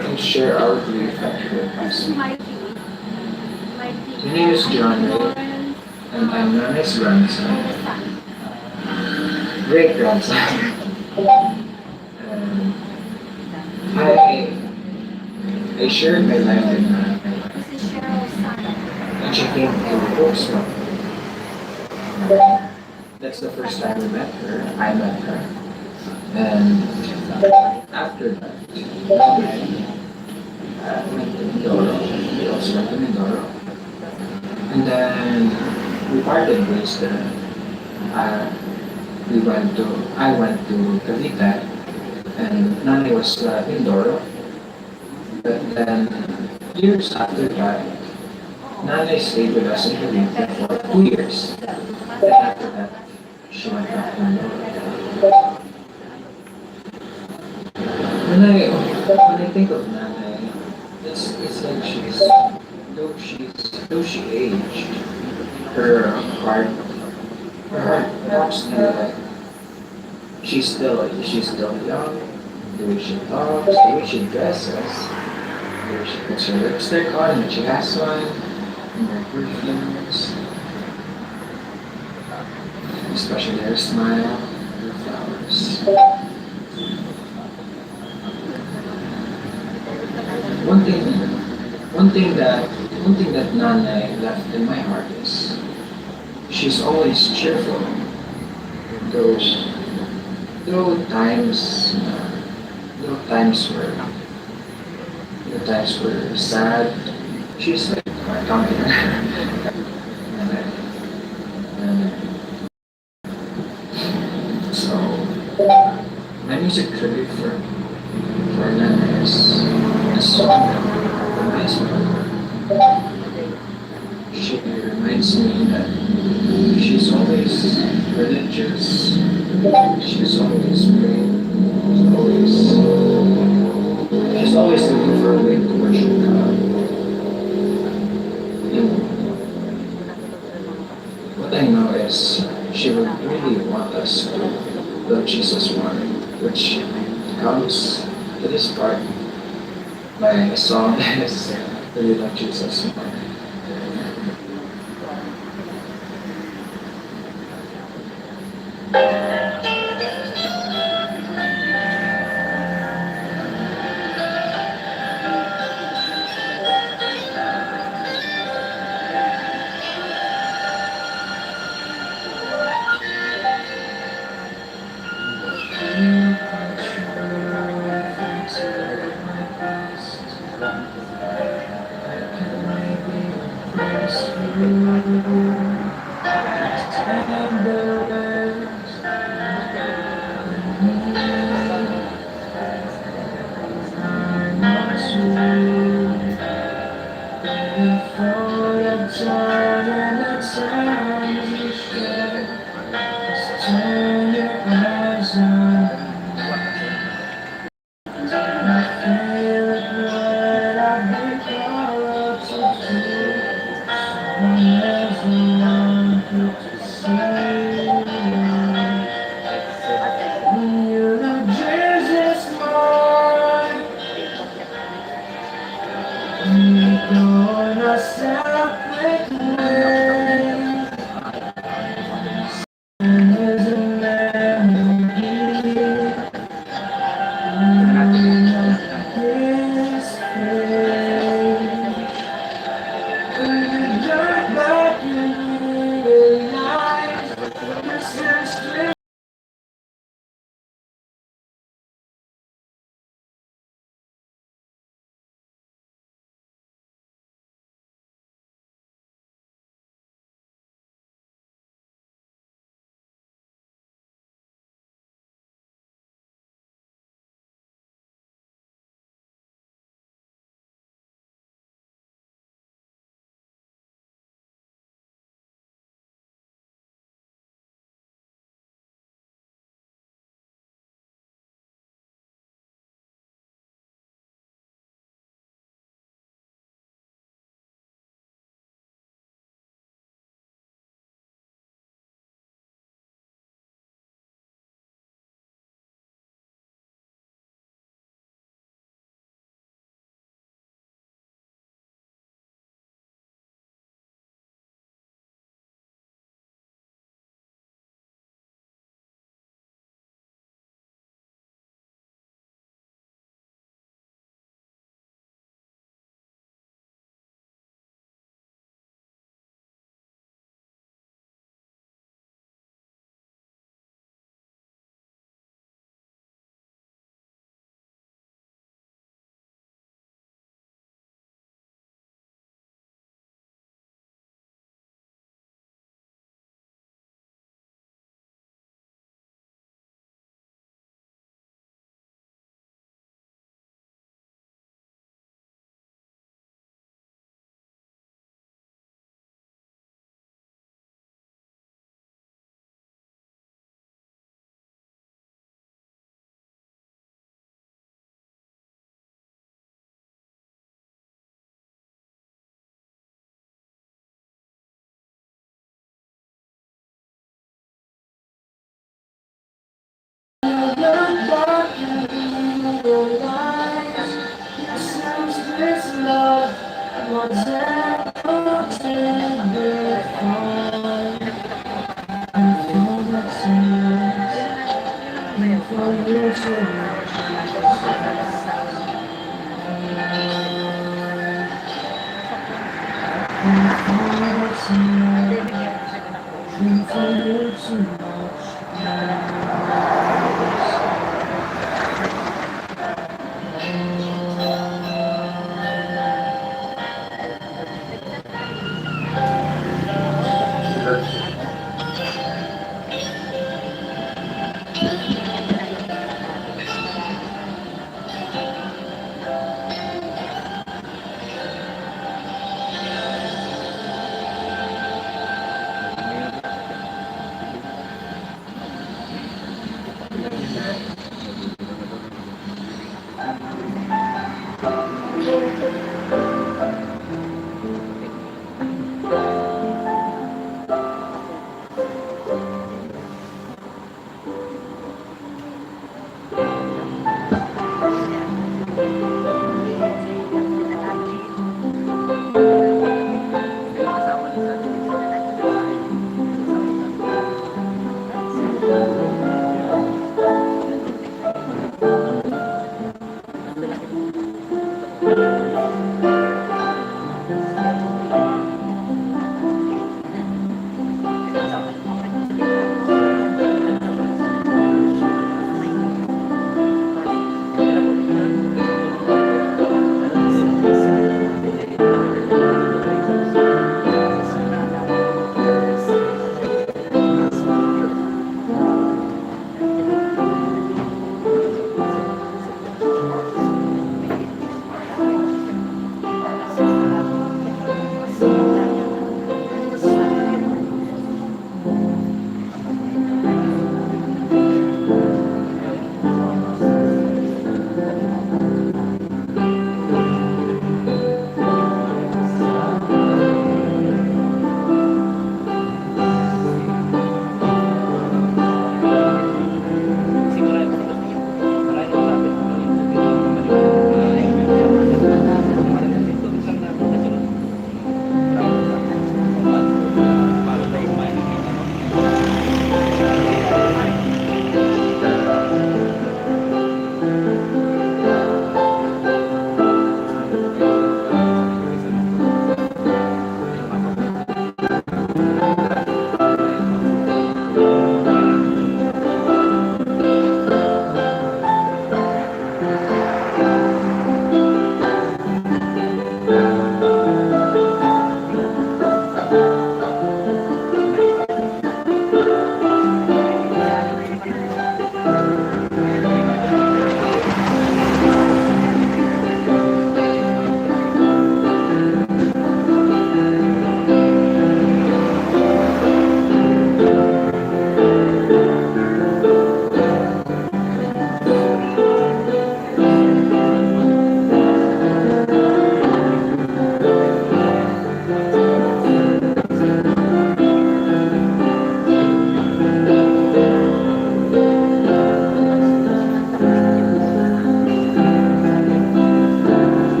and share our grief at her passing. My name is John Ray, and I'm Nanay's grandson. Great grandson. I shared my life with Nanay, and she came to Portsmouth. That's the first time we met her. I met her. And after that, I went to Mindoro. We also went to Mindoro. And then we parted ways there. I went to Cavite, and Nanay was in Mindoro. But then, years after that, Nanay stayed with us in Cavite for 2 years. Then after that, she went back to Mindoro. When I think of Nanay, it's like though she aged, her heart, perhaps like she's still young. The way she talks, the way she dresses, the way she puts her lipstick on, and she has one, and her perfumes, especially her smile, her flowers. One thing, one thing that Nanay left in my heart is she's always cheerful. Though, though times, though times were, though times were sad, she's like my confident. So, my music tribute for Nanay is a song that reminds me of her. She reminds me that she's always religious, she's always praying, she's always looking for a way to worship God. And what I know is she would really want us to love Jesus more, which comes to this part. My song is really love Jesus more.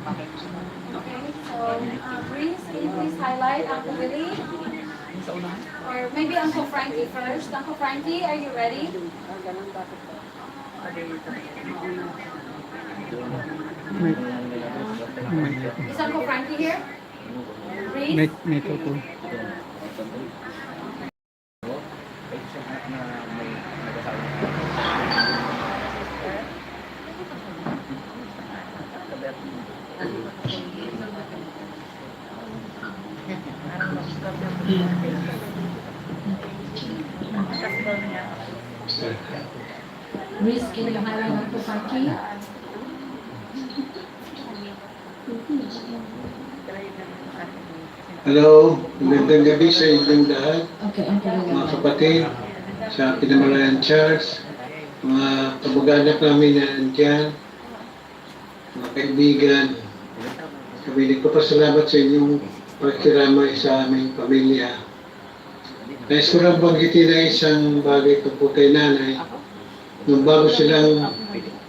Okay, so Reese, can you please highlight Uncle Willie? Or maybe Uncle Frankie first. Uncle Frankie, are you ready? Is Uncle Frankie here? Reese? Reese, can you highlight Uncle Frankie? Hello, magandang gabi sa inyong lahat, Okay, Uncle mga kapatid, sa Pinamalayan Church, mga kamag-anak namin na nandiyan, mga kaibigan. Kami nagpapasalamat sa inyong pagkiramay sa aming pamilya. Nais ko lang banggitin na isang bagay tungkol kay nanay. Nung bago silang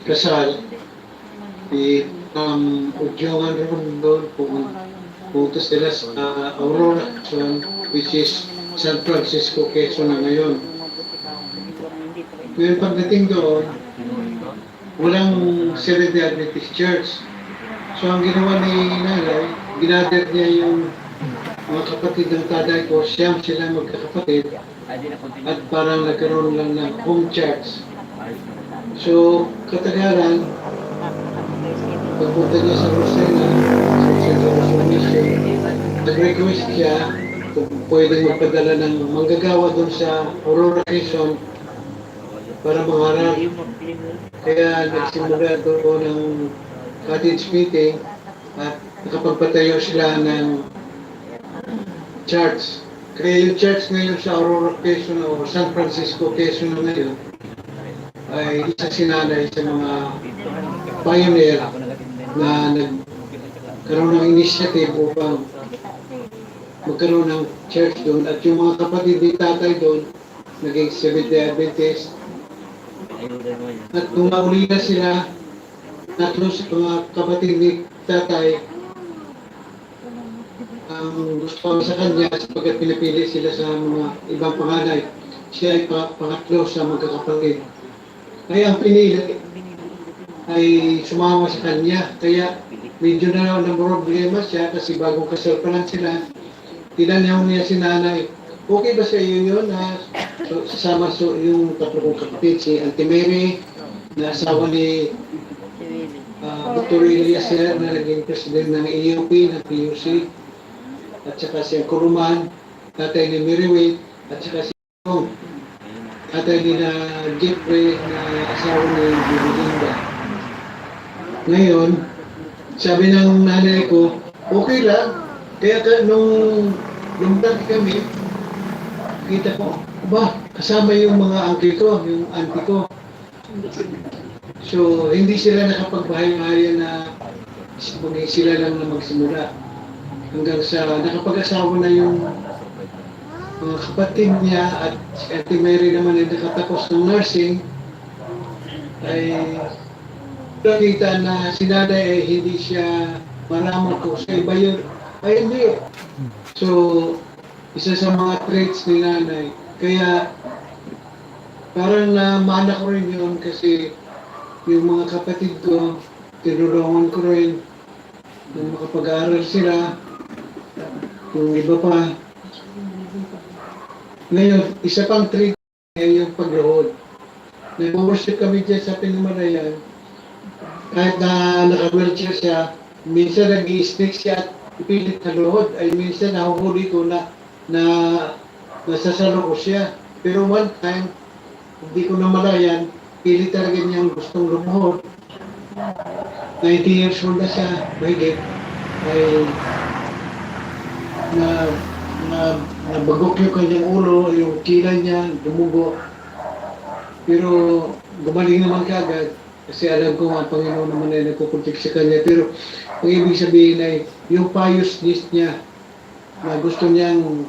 kasal, Udyogan naman doon, pumunta sila sa Aurora, which is San Francisco, Quezon na ngayon. Ngayon pagdating doon, walang Seventh Day Adventist Church. So ang ginawa ni nanay, ginather niya yung mga kapatid ng tatay ko, siyam sila magkakapatid, at parang nagkaroon lang ng home church. So, katagalan, pagpunta niya sa Rosena, sa Mission, nag-request siya kung pwedeng magpadala ng manggagawa doon sa Aurora, Quezon para mangharap. Kaya nagsimula doon ng cottage meeting at nakapagpatayo sila ng church. Kaya yung church ngayon sa Aurora, Quezon o San Francisco, Quezon na ngayon ay isa si nanay sa mga pioneer na nagkaroon ng initiative upang magkaroon ng church doon. At yung mga kapatid ni tatay doon, naging Seventh Day Adventist. At nung mauli na sila, tatlo sa mga kapatid ni tatay, ang gusto sa kanya sapagkat pinipili sila sa mga ibang panganay. Siya ay pangatlo sa magkakapatid. Kaya ang pinili ay sumama sa kanya. Kaya medyo na problema siya kasi bagong kasal pa lang sila. Tinanyaw niya si nanay, okay ba sa iyo yun na sasama yung tatlo kong kapatid, si Auntie Mary, na asawa ni Dr. Eliezer na naging president ng EUP, ng PUC, at saka si Kuruman, tatay ni Miriwit, at saka si Kong, tatay ni na Jeffrey na asawa ni Bibilinda. Ngayon, sabi ng nanay ko, okay lang. Kaya nung lumtag kami, kita ko, kasama yung mga uncle ko, yung auntie ko. So, hindi sila nakapagbahay-bahayan na sila lang na magsimula. Hanggang sa nakapag-asawa na yung mga kapatid niya at si Auntie Mary naman ay nakatapos ng nursing, ay nakita na si nanay ay hindi siya maramot ko sa iba yun. Ay hindi. So, isa sa mga traits ni nanay. Kaya, parang namana ko rin yun kasi yung mga kapatid ko, tinulungan ko rin na makapag-aaral sila. Yung iba pa. Ngayon, isa pang trait ay yung pagluhod. Nag-worship kami dyan sa Pinamalayan. Kahit na naka-wheelchair siya, minsan nag-i-stick siya at ipilit na luhod. Ay minsan nahuhuli ko na nasasalo ko siya. Pero one time, hindi ko namalayan, pilit talaga niyang gustong lumuhod. 90 years old na siya, mahigit, ay nabagok yung kanyang ulo, yung kilay niya, dumugo. Pero gumaling naman kaagad kasi alam ko ang Panginoon naman ay nagpupuntik sa kanya. Pero ang ibig sabihin ay yung piousness niya na gusto niyang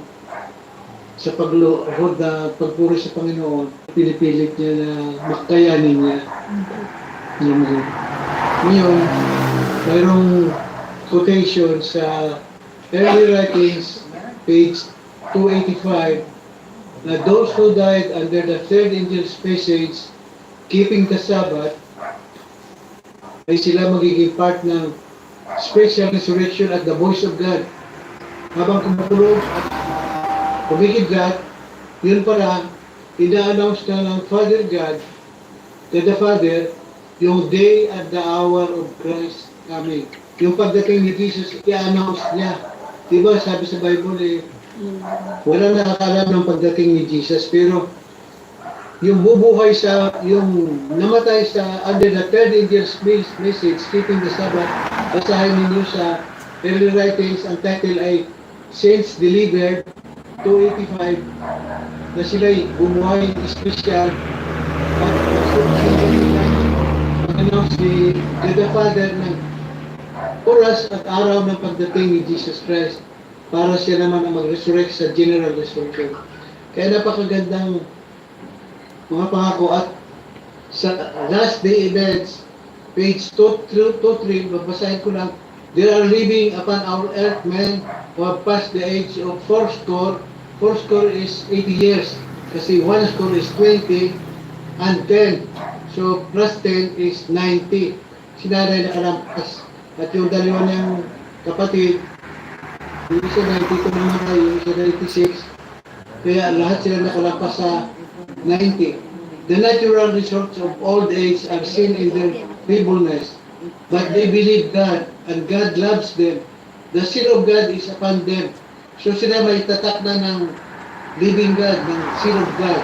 sa pagluhod na pagpuri sa Panginoon, pinipilit niya na makayanin niya. Ngayon, mayroong quotation sa Early Writings, page 2:85, na those who died under the third angel's message, keeping the Sabbath, ay sila magiging part ng special resurrection at the voice of God. Habang kumutulog at kumikidlat, yun pala, ina-announce na ng Father God, to the Father, yung day at the hour of Christ coming. Yung pagdating ni Jesus, i-announce niya. Diba, sabi sa Bible walang nakakalam ng pagdating ni Jesus, pero yung bubuhay yung namatay sa under the third angel's message, keeping the Sabbath, basahin ninyo sa early writings, ang title ay Saints Delivered, 285, na sila'y bumuhay special at mag-announce to the Father ng oras at araw ng pagdating ni Jesus Christ para siya naman ang mag-resurrect sa general resurrection. Kaya napakagandang mga pangako at sa last day events, page 2-3, babasahin ko lang, there are living upon our earth men who have passed the age of fourscore. Fourscore is 80 years, kasi one score is 20 and 10. So plus 10 is 90. Si nanay nakalampas. At yung dalawa niyang kapatid, yung isa 92 naman, yung isa 96. Kaya lahat sila nakalampas sa 90. The natural results of old age are seen in their feebleness, but they believe God, and God loves them. The seal of God is upon them. So sila may tatak na ng living God, ng seal of God.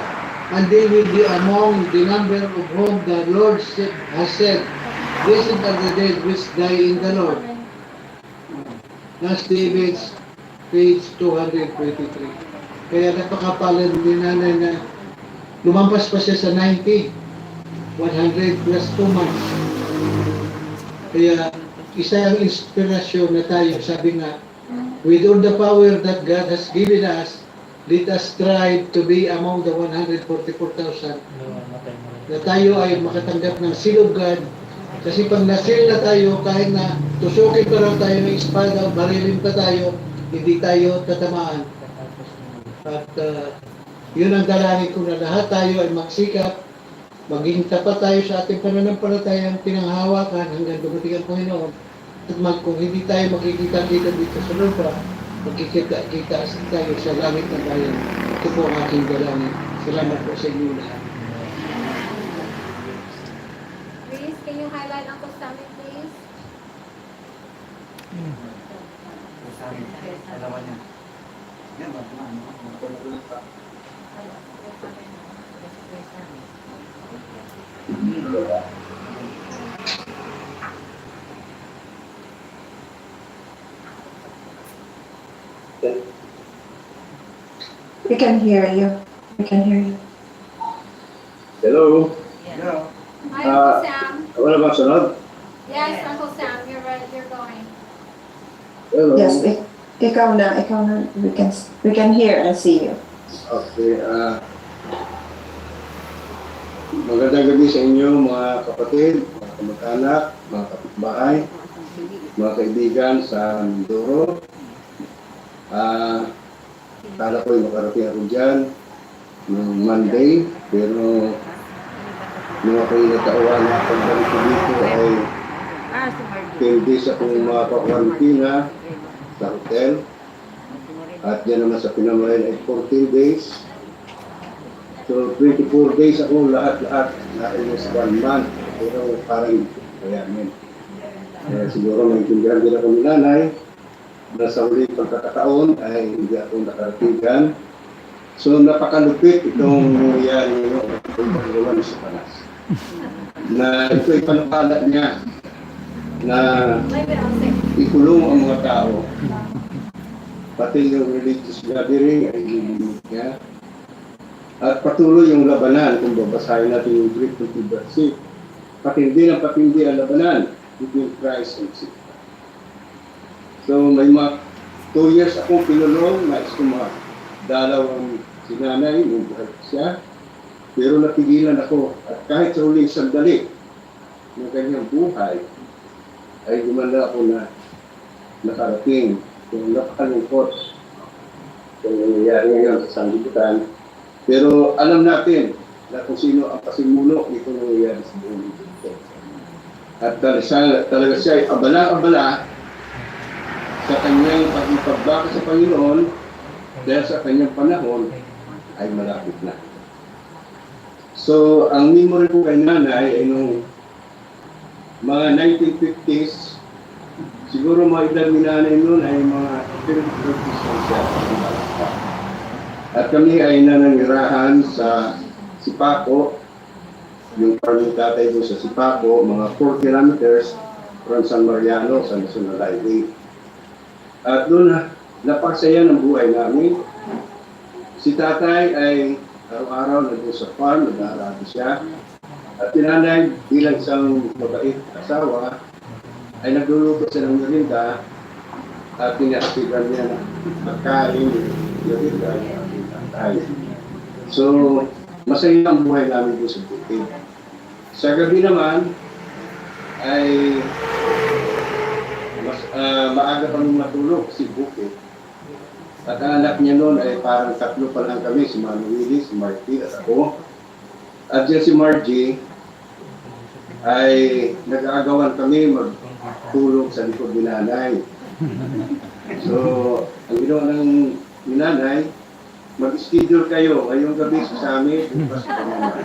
And they will be among the number of whom the Lord has said, blessed are the dead which die in the Lord. Last day events, page 223. Kaya napakapalad ni nanay na lumampas pa siya sa 90, 100 plus 2 months. Kaya isang inspirasyon na tayo, sabi nga, with all the power that God has given us, let us strive to be among the 144,000 na tayo ay makatanggap ng seal of God. Kasi pag na-seal na tayo, kahit na tusukin pa lang tayo ng espada, barilin pa tayo, hindi tayo tatamaan. At yun ang dalangin ko na lahat tayo ay magsikap, maging tapat tayo sa ating pananampalatayang pinanghawakan hanggang dumating ang Panginoon. At kung hindi tayo makikita-kita dito sa lupa, magkikita-kita tayo sa langit na bayan. Ito po ang aking dalangin. Salamat po sa inyo lahat. Please, can you highlight Uncle Sammy, please? We can hear you. We can hear you. Hello? Hello. Hi, Uncle Sam. Wala ba sunod? Yes, Uncle Sam, you're going. Hello? Yes, ikaw na. We can hear and see you. Okay. Magandang gabi sa inyo mga kapatid, mga kamag-anak, mga kapitbahay, mga kaibigan sa Mindoro. Kala ko'y makarating ako dyan noong Monday, pero nung ako'y natauhan na pagbalik ko dito ay 10 days akong mapakwarantina sa hotel. At dyan naman sa Pinamayan ay 14 days. So 24 days ako lahat-lahat na almost 1 month. Pero parang kayanin. Siguro maintindihan din ako ni nanay na sa ulit pagkakataon ay hindi ako nakaratigan. So napakalupit itong nangyayari ng pagkakulan sa panas. Na ito'y panukala niya na ikulong ang mga tao. Pati yung religious gathering ay lilimit niya. At patuloy yung labanan, kung babasahin natin yung Greek 20:6, patindi ng patindi ang labanan between Christ and Satan. So may mga 2 years akong pinulong na dalaw ang sinanay, yung buhay siya. Pero napigilan ako at kahit sa huling sandali ng kanyang buhay, ay gumanda ako na nakarating. Kung napakalungkot. kung nangyayari ngayon sa sanlibutan. Pero alam natin na kung sino ang pasimuno nito nangyayari sa buong mundo. At talaga siya ay abala-abala sa kanyang pag-ipagbaka sa Panginoon dahil sa kanyang panahon ay malapit na. So, ang memory ko kay Nanay ay nung mga 1950s, siguro mga edad ni Nanay noon ay mga 30s lang siya. At kami ay nananirahan sa Sipaco, yung farm ng tatay doon sa Sipaco, mga 4 kilometers from San Mariano sa National Highway. At doon napasaya ng buhay namin. Si tatay ay araw-araw nandun sa farm, nag-aarado siya. At tinanay bilang isang mabait asawa, ay nagluluto siya ng merinda at pinasigan niya ng pagkain, merinda ng ating tatay. So, masaya ang buhay namin doon sa bukid. Sa gabi naman, ay maaga kami matulog si Bukid. At ang anak niya noon ay parang 3 pa lang kami, si Mami Willie, si Marty at ako. At dyan si Margie ay nag-aagawan kami magtulog sa likod ni Nanay. So, ang ginawa ng ni Nanay, mag-schedule kayo ngayong gabi sa amin, bukas sa kanila.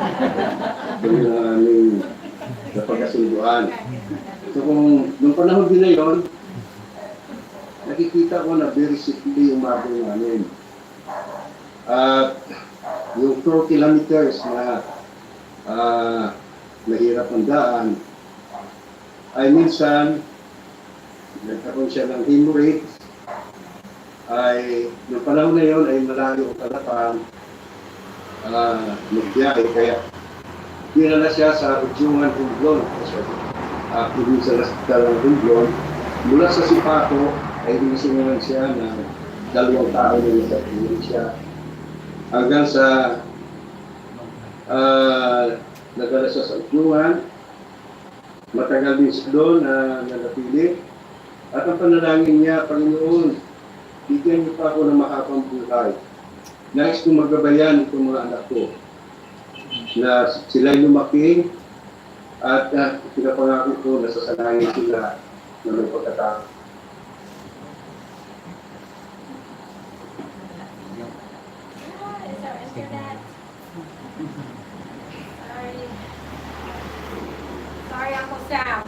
Doon yung aming napagkasunduan. So kung nung panahon din na yun, nakikita ko na very simply yung maboy namin. At yung 4 kilometers na mahirap ang daan, ay minsan nagkaroon siya ng hemorrhage. Ay nung panahon na yun ay malayo ang kalapang magbiyahe, kaya dinala siya sa Udyungan Humblon. Actually sa hospital ng Humblon, mula sa Sipaco ay dinisingalan siya ng 2 tao na nagkakilig siya hanggang sa nagala siya sa Udyungan. Matagal din siya doon na nanatili at ang panalangin niya, Panginoon, bigyan niyo pa ako ng mahabang buhay. Nais kong magabayan itong mga anak ko na sila'y lumaki at pinapangako ko na sasanayin sila na may pagkatao. Sorry, Uncle Sam.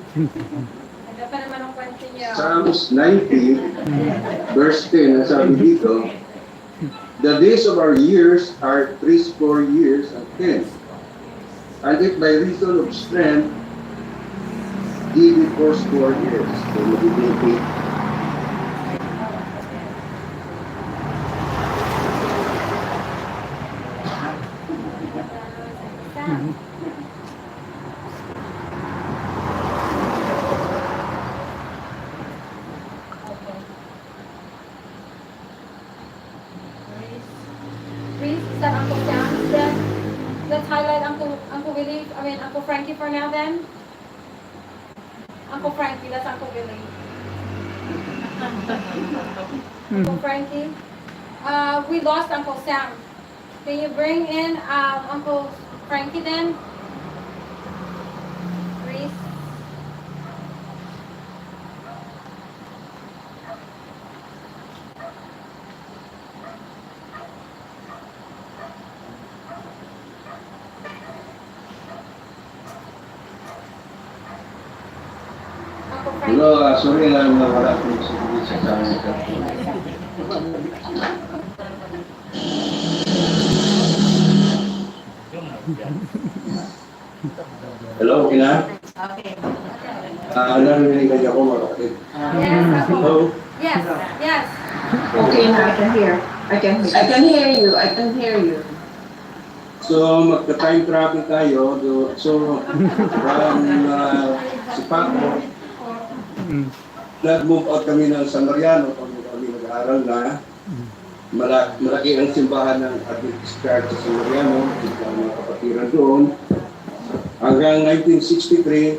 Ano pa naman ang kwento niyo? Psalms 90, verse 10, ang sabi dito, the days of our years are 80 years and 10. And if by reason of strength, give it 80 years. So, magiging 8. Is that Uncle Sam? Then let's highlight Uncle Willie. I mean Uncle Frankie for now. Then Uncle Frankie. That's Uncle Willie. Uncle Frankie. We lost Uncle Sam. Can you bring in Uncle Frankie then? Reese. Hello, sorry na nawala ko sa tanong ka. Hello, okay na? Okay. Narinig ako mga kapatid. Yes, Hello? Yes, yes. Okay na, I can hear. I can hear you. I can hear you. So, magka-time travel tayo. So, from Sipaco, nag-move out kami ng San Mariano pag kami nag-aaral na. Malaki ang simbahan ng Adventist Church sa San Mariano, mga kapatiran doon. Hanggang 1963,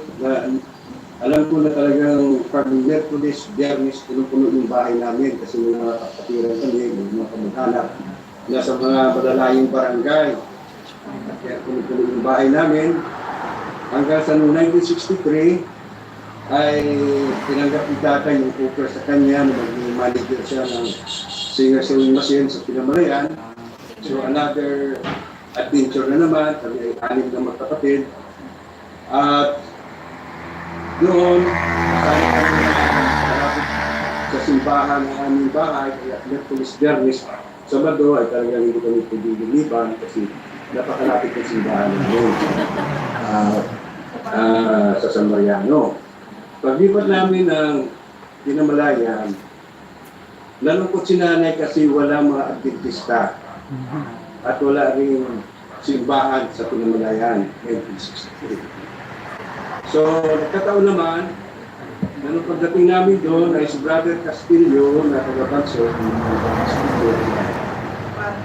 Alam ko na talagang pag Merkulis, Biyernes, puno-puno yung bahay namin kasi may mga kapatiran kami, may mga kamag-anak nasa mga malalayong barangay. At kaya puno-puno yung bahay namin. Hanggang sa 1963 ay tinanggap ni tatay yung cooker sa kanya na maging manager siya ng singer sewing machine sa Pinamalayan. So another adventure na naman, kami ay 6 na magkapatid. At noon, kasama kami malapit sa simbahan ng aming bahay, kaya Merkulis, Biyernes, Sabado ay talagang hindi kami pagdiliban kasi napakalapit ng simbahan namin sa San Mariano. Paglipat namin ng Pinamalayan, nalungkot si nanay kasi wala mga Adventista at wala rin simbahan sa Pinamalayan, 1963. So, nagkataon naman, nung pagdating namin doon ay si Brother Castillo na taga-Banso,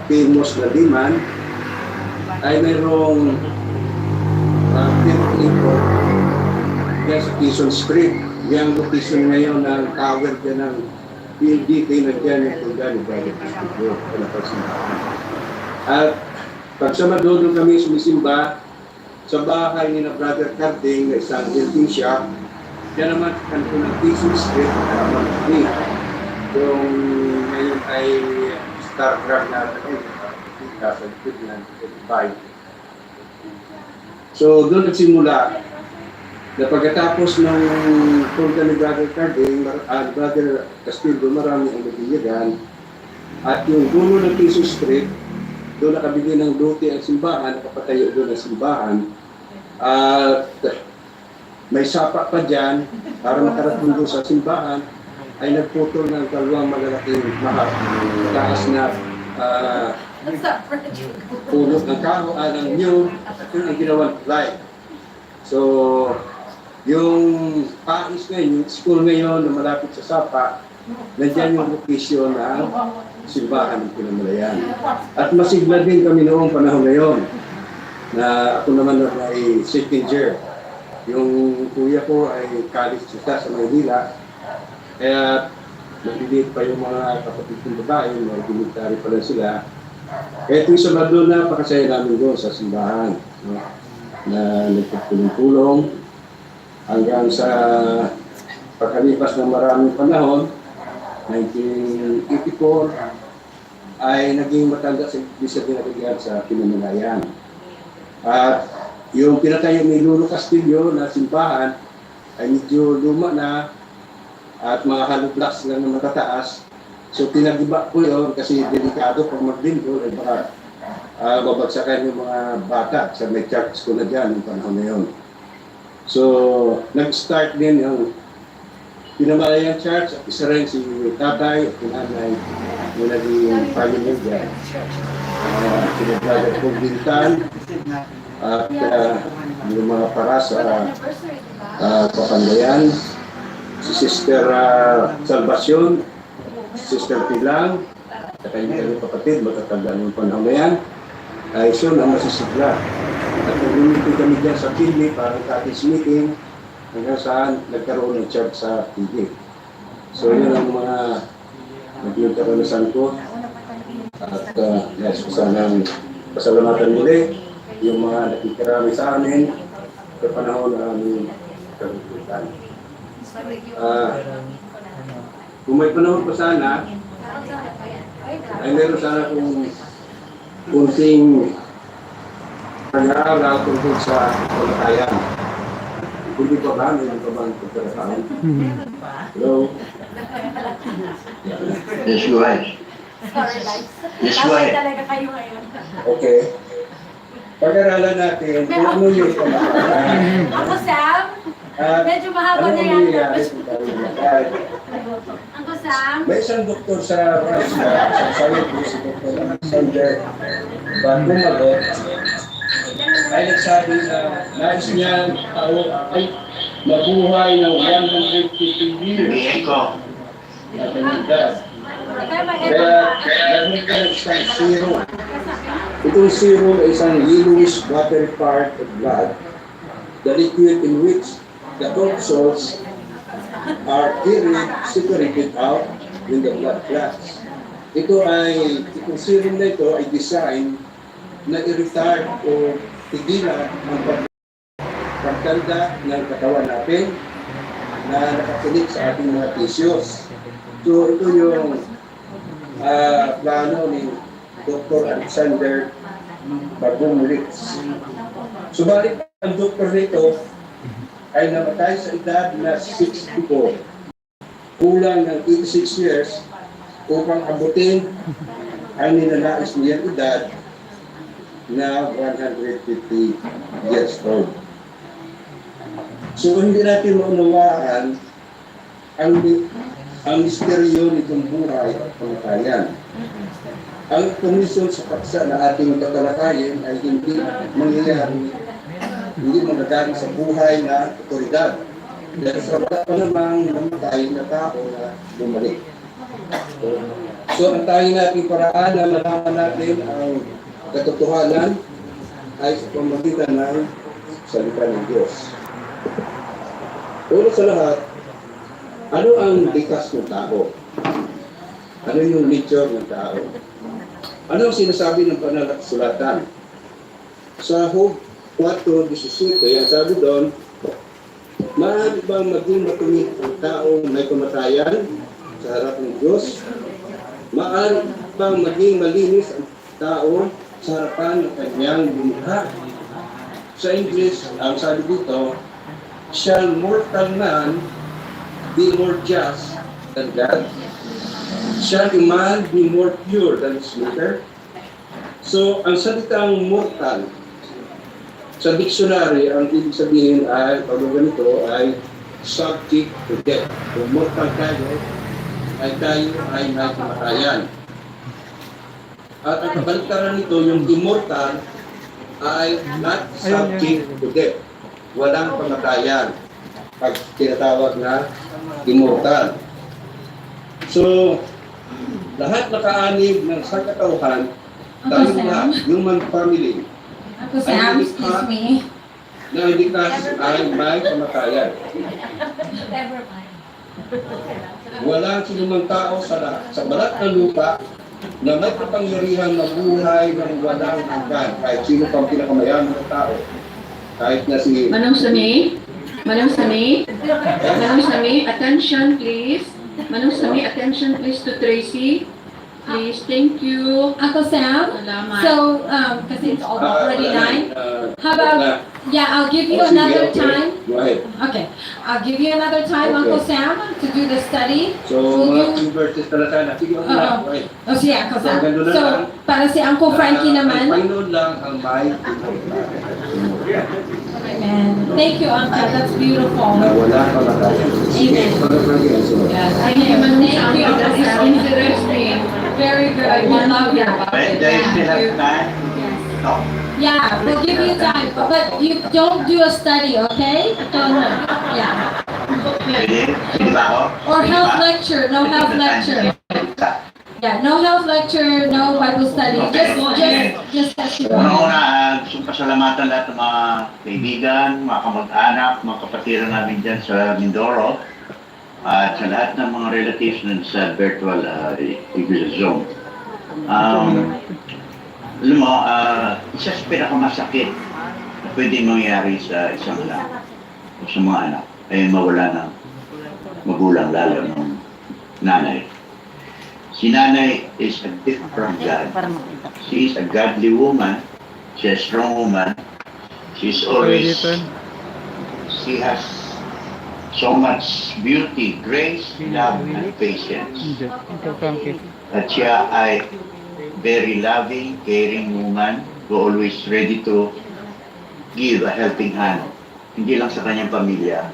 famous na Liman, ay mayroong temple yan sa Quezon Street. Yung location ngayon ng tower dyan ng PLDT na dyan yung tulga ni Brother Castillo. At pag sa Sabado kami sumisimba, sa bahay ni na Brother Carding na isang building shop, yan naman kanto ng Quezon Street, harapan kami. Yung ngayon ay Starcraft na sa likod ng bahay. So doon nagsimula na pagkatapos ng tulga ni Brother Carding, Brother Castillo, marami ang nabigyan. At yung dulo ng Quezon Street, doon nakabigay ng lote ang simbahan, nakapatayo doon ang simbahan. At may sapa pa dyan, para makarating doon sa simbahan, ay nagputol ng 2 malalaking mahal. Taas na pulot ng kaho, ng new, at yun ang ginawang light. So, yung pais ngayon, yung school ngayon na malapit sa sapa, nandiyan yung location ng simbahan ng Pinamalayan. At masigla din kami noong panahon ngayon na ako naman ay second year. Yung kuya ko ay college siya sa Maynila. Kaya nagdilit pa yung mga kapatid ng babae, mga military pa lang sila. Kaya itong Sabado na pakasaya namin doon sa simbahan. No? Na nagpapulong-pulong hanggang sa pagkalipas ng maraming panahon, 1984, ay naging matanda sa Iglesia Pinagigyan sa Pinamalayan. At yung pinatayo ni Lolo Castillo na simbahan ay medyo luma na at mga hollow blocks lang na matataas. So pinagiba ko yun kasi delikado pag maglinggo ay baka babagsakan yung mga bata sa may church ko na dyan yung panahon na yun. So nag-start din yung Pinamalayan Church at isa rin si tatay at nanay yung naging family dyan. Sila Brother Pugdintan at yung mga para sa Papandayan, si Sister Salvacion, si Sister Pilang, at kanyang kapatid, matatanda ng panahon na yan, ay siya na masisigla. At nag-umiti kami dyan sa Pili para katis meeting, hanggang saan nagkaroon ng church sa TV. So yun ang mga nagkaroon ng sangkot. At yes, sanang pasalamatan muli yung mga nakikirami sa amin sa panahon na aming kagututan. Kung may panahon pa sana, ay meron sana kung kunting pag-aaral tungkol sa kalakayan. Hindi pa ba? Hindi pa ba ang pagkakataon? Hello? Yes, go ahead. Yes, go ahead. Talaga kayo ngayon. Okay. Pag-aralan natin kung ano yung kalakayan. Ako, Sam, medyo mahaba na yan. Ako, Sam. May isang doktor sa Russia, sa Scientist, si Dr. Alexander Bandumalo, ay nagsabi na nais niya ay mabuhay ng 150 years na kanilidad. Kaya nagkaroon isang serum. Itong serum ay isang yellowish watery part of blood, the liquid in which the toxins are carried, separated out when the blood clots. Itong serum na ito ay design na i-retard o tigilan ang pagtanda ng katawan natin na nakakinig sa ating mga tissues. So ito yung plano ni Dr. Alexander Bagumulits. Subalit ang doktor nito ay namatay sa edad na 64, kulang ng 86 years upang abutin ang ninanais niyang edad na 150 years old. So hindi natin maunawaan ang misteryo nitong buhay at kamatayan. Ang komisyon sa paksa na ating tatalakayin ay hindi mangyayari, hindi mangyayari sa buhay na otoridad. Dahil sa wala pa namang namatay na tao na bumalik. So ang tayo nating paraan na malaman natin ang katotohanan ay sa pamamagitan ng salita ng Diyos. Una sa lahat, ano ang likas ng tao? Ano yung nature ng tao? Ano ang sinasabi ng banal na kasulatan? Sa Job 4:17, ang sabi doon, maaari bang maging matumit ang taong may kamatayan sa harap ng Diyos? Maaari bang maging malinis ang tao sa harapan ng kanyang lumikha? Sa English, ang sabi dito, shall mortal man be more just than God? Shall a man be more pure than his maker? So, ang salitang mortal, sa dictionary, ang ibig sabihin ay, pag ganito, ay subject to death. Kung mortal tayo ay may kamatayan. At ang kabaliktaran nito, yung immortal ay not subject to death. Walang kamatayan. Pag tinatawag na immortal. So, lahat nakaanib ng sangkatauhan, tayo lahat, human family, Uncle Sam, excuse me. na hindi kasi ay may kamatayan. Never mind. Walang sinumang tao sa balat ng lupa na may kapangyarihan mabuhay ng walang hanggan. Kahit sino pang pinakamayaman ng tao. Kahit na si... Manong Sami? Manong Sami? Manong Sami, attention please. Manong Sami, attention please to Tracy. Please, thank you. Uncle Sam, Salamat. so, kasi it's already 9, how about, yeah, I'll give you another time. Go ahead. Okay, I'll give you another time, Okay. Uncle Sam, to do the study. So, mga two verses pala sana. Sige, ako na. Go ahead. Oh, siya, Uncle Sam. So, ganun na So, lang. para si Uncle Frankie Ang naman. Panginoon lang ang may Amen. Thank you, Uncle. That's beautiful. na wala kamatayan. Sige, Amen. pag-pagyan. Yes, amen. Thank you, Uncle Sam. Interesting. Very good. We love you. But they still have time? No? Yeah, we'll give you time, but you don't do a study, okay? Yeah. Pwede ba ako? Or health lecture, no health lecture. Yeah, no health lecture, no Bible study. Just testimony. Una-una, gusto pasalamatan lahat ng mga kaibigan, mga kamag-anak, mga kapatiran namin dyan sa Mindoro, at sa lahat ng mga relatives nun sa virtual Zone. Alam mo, isa sa pinakamasakit na pwede mangyari sa isang anak o sa mga anak ay mawala ng magulang, lalo ng nanay. Si nanay is a gift from God. She is a godly woman. She is a strong woman. She has so much beauty, grace, love, and patience. At siya ay very loving, caring woman who always ready to give a helping hand. Hindi lang sa kanyang pamilya,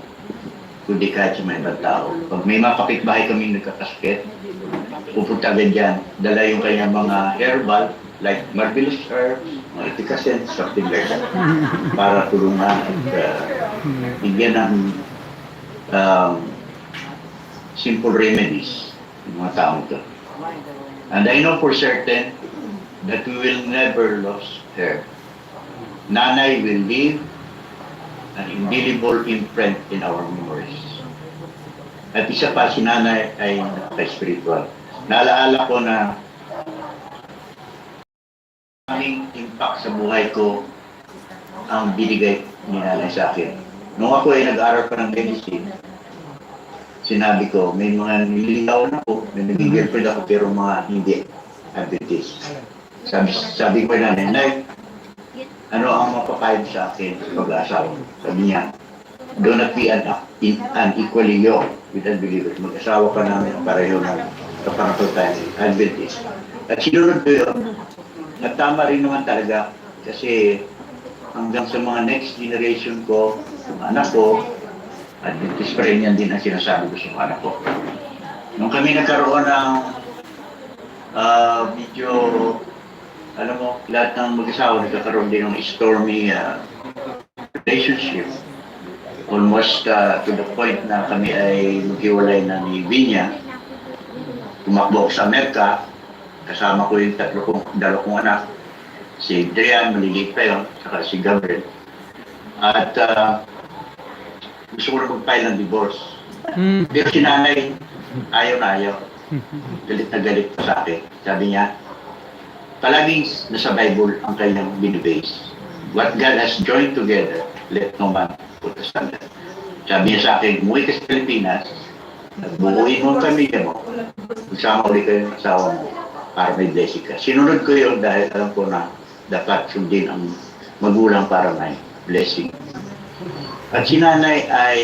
kundi kahit sa mga ibang tao. Pag may mga kapitbahay kami nagkakasakit, pupunta agad dyan. Dala yung kanyang mga herbal, like marvelous herbs, mga efficacent, something like that, para tulungan at bigyan ng simple remedies ng mga taong ito. And I know for certain that we will never lose her. Nanay will live an indelible imprint in our memories. At isa pa, si Nanay ay napaka-spiritual. Naalaala ko na aming impact sa buhay ko ang binigay ni Nanay sa akin. Nung ako ay nag-aaral pa ng medicine, sinabi ko, may mga nililigaw na ako, may naging girlfriend ako, pero mga hindi Adventist. Sabi ko na, Nanay, ano ang mapapayag sa akin sa pag-aasawa? Sabi niya, do not be unequally yoked with unbelievers. Mag-asawa ka namin pareho ng kapanakutan, Adventist. At sinunod ko yun. At tama rin naman talaga kasi hanggang sa mga next generation ko, mga anak ko, Adventist pa rin yan din ang sinasabi ko sa mga anak ko. Nung kami nagkaroon ng medyo, alam mo, lahat ng mag-asawa nagkakaroon din ng stormy relationship. Almost to the point na kami ay maghiwalay na ni Vinya. Tumakbo ako sa Amerika, kasama ko yung dalawa kong anak. Si Adrian, maliliit pa yun, saka si Gabriel. At gusto ko na mag-file ng divorce. Pero si Nanay, ayaw na ayaw. Galit na galit pa sa akin. Sabi niya, palaging nasa Bible ang kanyang binibase. What God has joined together, let no man put asunder. Sabi niya sa akin, umuwi ka sa Pilipinas, buuin mo ang pamilya mo, magsama ulit kayo ng asawa mo para may blessing ka. Sinunod ko yun dahil alam ko na dapat sundin ang magulang para may blessing. At si Nanay ay,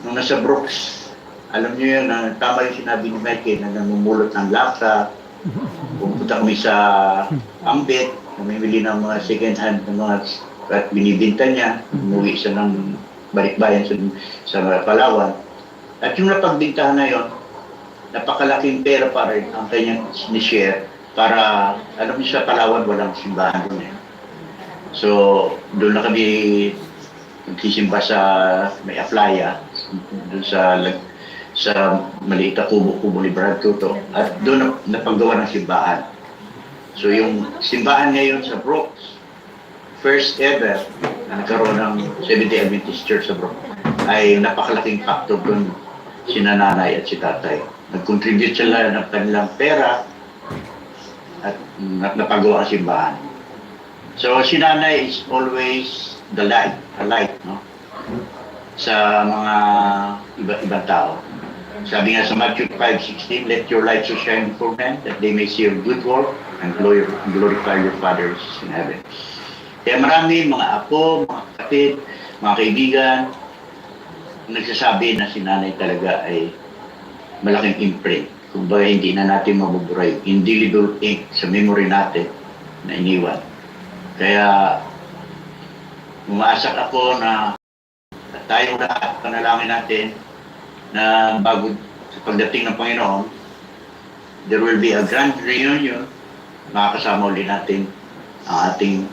nung nasa Brooks, alam niyo yun, tama yung sinabi ni Mikey na namumulot ng laptop, pupunta kami sa Ambit, namimili ng mga second hand ng mga at binibinta niya, umuwi siya ng balikbayan sa Palawan. At yung napagbintahan na yun, napakalaking pera pa rin ang kanyang ni-share para, alam niyo sa Palawan, walang simbahan doon eh. So, doon na kami nagsisimba sa may Aplaya, doon sa maliit na kubo ni Brad Tuto, at doon napagawa ng simbahan. So yung simbahan ngayon sa Brooks, first ever na nagkaroon ng Seventh-day Adventist Church sa Brooks, ay napakalaking factor doon si Nanay at si Tatay. Nag-contribute sila ng kanilang pera at napagawa ang simbahan. So si Nanay is always the light, a light, no? Sa mga iba-ibang tao. Sabi nga sa Matthew 5:16, let your light so shine before men that they may see your good work and glorify your Father in heaven. Kaya marami mga apo, mga kapatid, mga kaibigan, nagsasabi na si Nanay talaga ay malaking imprint. Kung ba hindi na natin mabuburay, indelible ink sa memory natin na iniwan. Kaya umaasak ako na tayong lahat, panalangin natin na bago sa pagdating ng Panginoon, there will be a grand reunion, makakasama ulit natin ang ating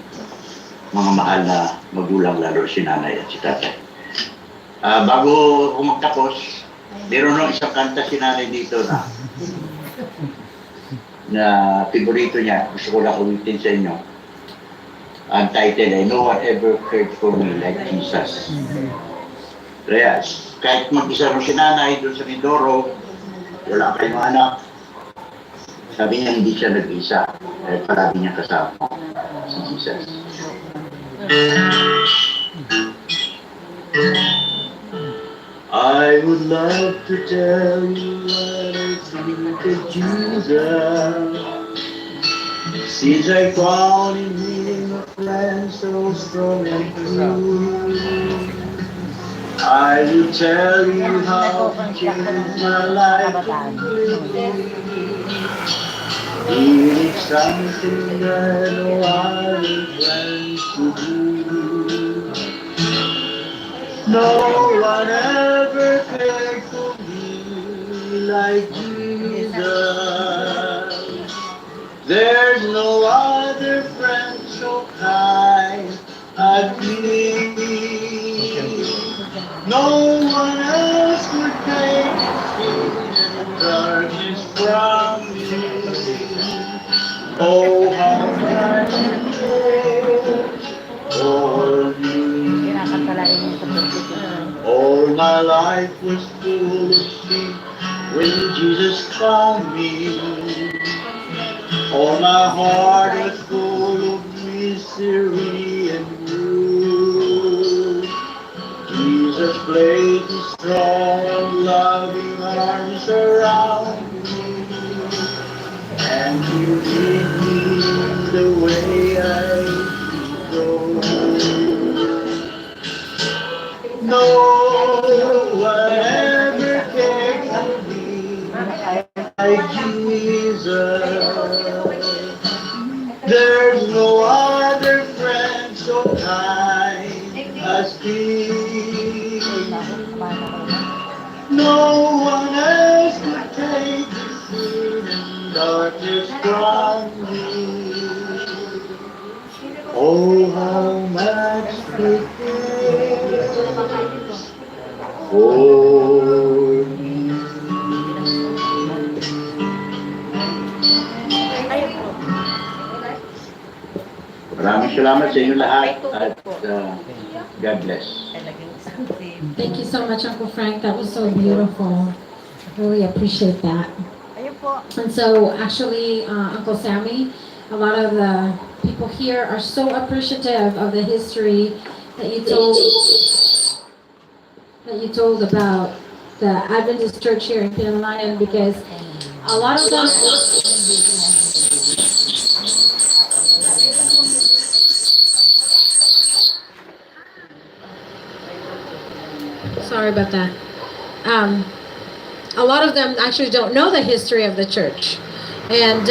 mga mahal na magulang, lalo si Nanay at si Tatay. Bago magtapos, meron ng isang kanta si Nanay dito na favorito niya, gusto ko lang ulitin sa inyo. Ang title ay No One Ever Cared For Me Like Jesus. Kaya kahit mag-isa rin si Nanay doon sa Mindoro, wala kayong anak, sabi niya hindi siya nag-isa, dahil palagi niya kasama si Jesus. I would love to tell you what I think of Jesus, since I found in him a friend so strong and true. I will tell you how he changed my life completely. He did something that no other friends could do. No one ever cared for me like Jesus. There's no other friend so kind as me. No one else could take the darkness from me. Oh, how much you care for me. Jesus found me. Oh, my heart was full of misery and gloom. Jesus placed His strong and loving arms around me, and He lead me the way I should go. No one ever cared for me like Jesus. There's no other friend so kind as He. No one else could take the sin and darkness from me. Oh, how much He cares for me. Maraming salamat sa inyo lahat at God bless. Thank you so much, Uncle Frank. That was so beautiful. Really appreciate that. And so, actually, Uncle Sammy, a lot of the people here are so appreciative of the history that you told about the Adventist Church here in Pinamalayan, because a lot of them. Sorry about that. A lot of them actually don't know the history of the church, and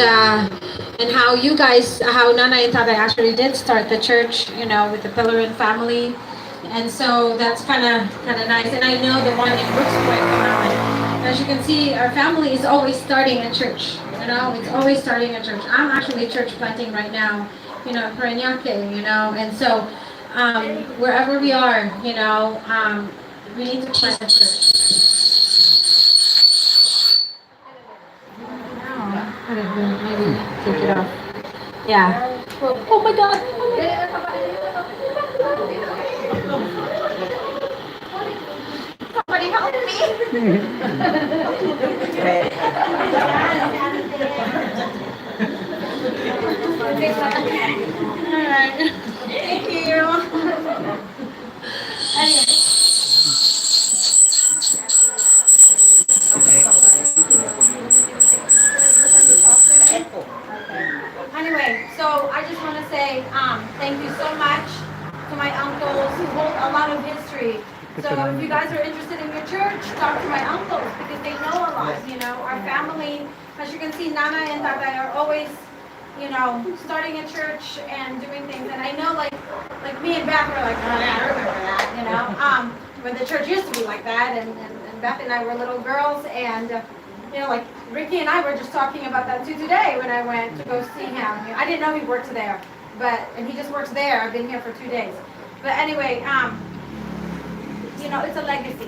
how you guys, how Nanay and Tatay actually did start the church, with the Pillarin family, and so that's kind of nice. And I know the one in Brooks Point, as you can see, our family is always starting a church. It's always starting a church. I'm actually church planting right now, Parañaque, and so wherever we are, we need to plant a church. I don't know, maybe take it off. Yeah. Oh my god. Somebody help me. Alright. Thank you. Anyway. Anyway, so I just want to say thank you so much to my uncles who hold a lot of history. So if you guys are interested in your church, talk to my uncles because they know a lot. Our family, as you can see, Nana and Tatay are always, starting a church and doing things. And I know, like me and Beth were like, oh yeah, I remember that, when the church used to be like that, and Beth and I were little girls, and like Ricky and I were just talking about that too today when I went to go see him. I didn't know he worked there, and he just works there. I've been here for 2 days. But anyway, it's a legacy.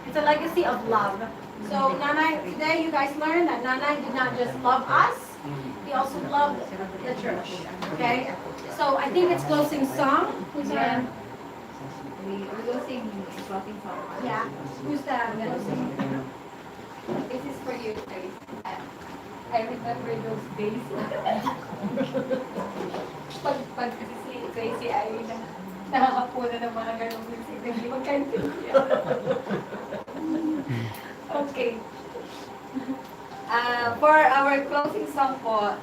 It's a legacy of love. So Nanay, today you guys learned that Nanay did not just love us, he also loved the church. Okay? So I think it's closing song. Who's our... We will sing closing song. Yeah. Who's the closing? This is for you, Trace. I remember those days. pag si Tracy ay nakakapuna ng mga ganong music, hindi magkaintindihan. Okay. For our closing song po,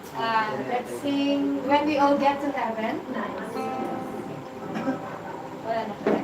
let's sing When We All Get to Heaven. Nice. Wala na pala.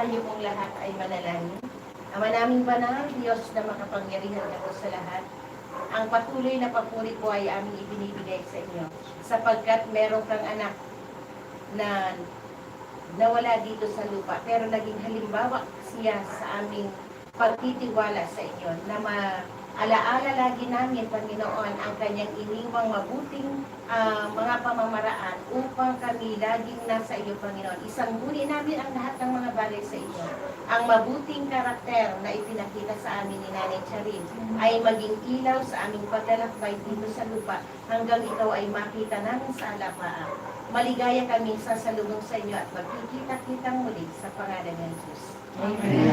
tayo pong lahat ay manalangin. Ama naming banal, Diyos na makapangyarihan ako sa lahat, ang patuloy na papuri po ay aming ibinibigay sa inyo, sapagkat meron kang anak na nawala dito sa lupa, pero naging halimbawa siya sa aming pagtitiwala sa inyo, na alaala lagi namin, Panginoon, ang kanyang iniwang mabuting mga pamamaraan upang kami laging nasa iyo, Panginoon. Isangguni namin ang lahat ng mga bagay sa iyo. Ang mabuting karakter na ipinakita sa amin ni Nanay Charin ay maging ilaw sa aming paglalakbay dito sa lupa hanggang ikaw ay makita namin sa alapaan. Maligaya kami sa salubong sa inyo at magkikita-kitang muli sa pangalan ng Diyos. Amen.